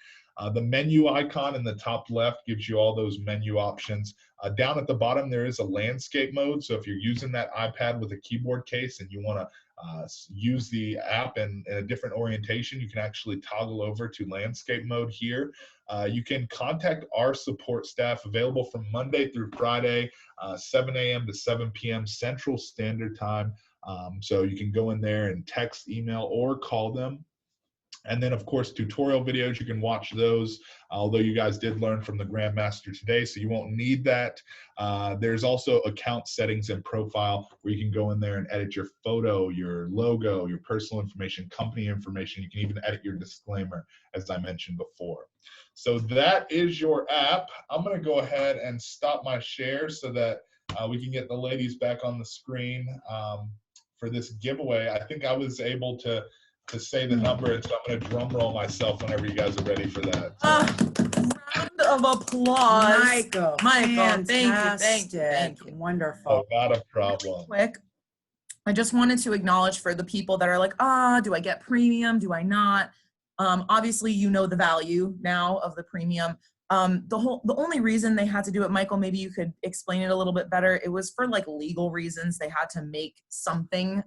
[SPEAKER 1] The menu icon in the top left gives you all those menu options. Down at the bottom, there is a landscape mode. So if you're using that iPad with a keyboard case and you want to use the app in a different orientation, you can actually toggle over to landscape mode here. You can contact our support staff, available from Monday through Friday, 7 a.m. to 7 p.m. Central Standard Time. So you can go in there and text, email, or call them. And then, of course, tutorial videos, you can watch those, although you guys did learn from the Grandmaster today, so you won't need that. There's also account settings and profile where you can go in there and edit your photo, your logo, your personal information, company information. You can even edit your disclaimer, as I mentioned before. So that is your app. I'm going to go ahead and stop my share so that we can get the ladies back on the screen for this giveaway. I think I was able to say the number, and so I'm going to drum roll myself whenever you guys are ready for that.
[SPEAKER 2] Round of applause.
[SPEAKER 3] Michael,
[SPEAKER 2] thank you.
[SPEAKER 3] Wonderful.
[SPEAKER 1] Oh, not a problem.
[SPEAKER 2] Really quick, I just wanted to acknowledge for the people that are like, do I get premium? Do I not? Obviously, you know the value now of the premium. The only reason they had to do it, Michael, maybe you could explain it a little bit better. It was for like legal reasons. They had to make something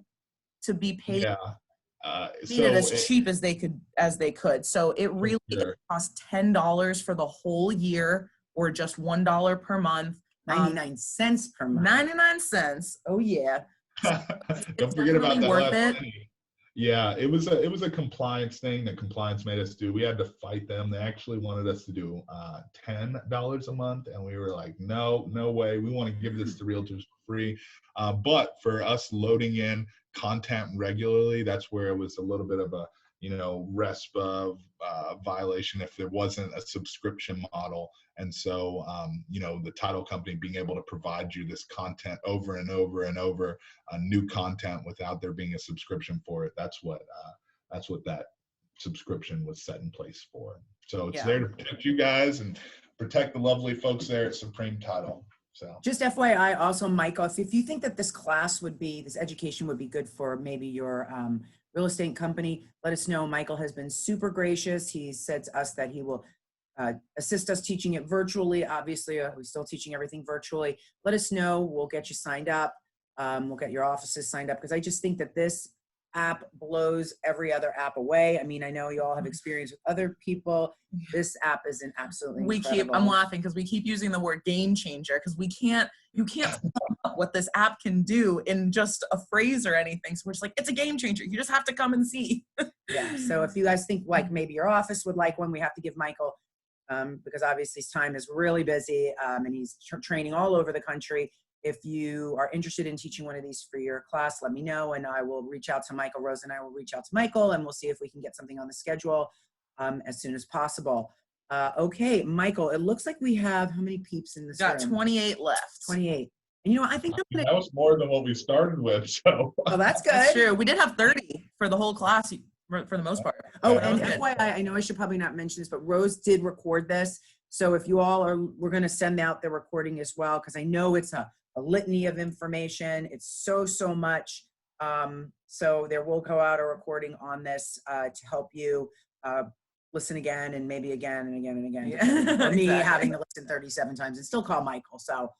[SPEAKER 2] to be paid.
[SPEAKER 1] Yeah.
[SPEAKER 2] Made it as cheap as they could. So it really cost $10 for the whole year, or just $1 per month.
[SPEAKER 3] 99 cents per month.
[SPEAKER 2] 99 cents. Oh yeah.
[SPEAKER 1] Don't forget about that
[SPEAKER 2] worth
[SPEAKER 1] last
[SPEAKER 2] it.
[SPEAKER 1] penny. Yeah, it was a compliance thing that compliance made us do. We had to fight them. They actually wanted us to do $10 a month, and we were like, no, no way. We want to give this to realtors for free. But for us loading in content regularly, that's where it was a little bit of a RESPA violation if there wasn't a subscription model. And so, the title company being able to provide you this content over and over and over, new content without there being a subscription for it. That's what that subscription was set in place for. So it's there to protect you guys and protect the lovely folks there at Supreme Title. So
[SPEAKER 3] just FYI, also, Michael, if you think that this education would be good for maybe your real estate company, let us know. Michael has been super gracious. He said to us that he will assist us teaching it virtually. Obviously, we're still teaching everything virtually. Let us know. We'll get you signed up. We'll get your offices signed up, because I just think that this app blows every other app away. I mean, I know you all have experience with other people. This app is an absolutely incredible.
[SPEAKER 2] I'm laughing because we keep using the word game changer, because you can't sum up what this app can do in just a phrase or anything. So we're just like, it's a game changer. You just have to come and see.
[SPEAKER 3] Yeah. So if you guys think like maybe your office would like one, we have to give Michael, because obviously his time is really busy, and he's training all over the country. If you are interested in teaching one of these for your class, let me know, and I will reach out to Michael. Rose and I will reach out to Michael, and we'll see if we can get something on the schedule as soon as possible. Okay, Michael, it looks like we have how many peeps in this room?
[SPEAKER 2] Got 28 left.
[SPEAKER 3] 28. And I think
[SPEAKER 1] that was more than what we started with. So
[SPEAKER 3] oh, that's good.
[SPEAKER 2] That's true. We did have 30 for the whole class for the most part.
[SPEAKER 3] Oh, and FYI, I know I should probably not mention this, but Rose did record this. So if you all we're going to send out the recording as well, because I know it's a litany of information. It's so much. So there will go out a recording on this to help you listen again and maybe again and again and again.
[SPEAKER 2] Yeah,
[SPEAKER 3] me
[SPEAKER 2] exactly.
[SPEAKER 3] having to listen 37 times and still call Michael. So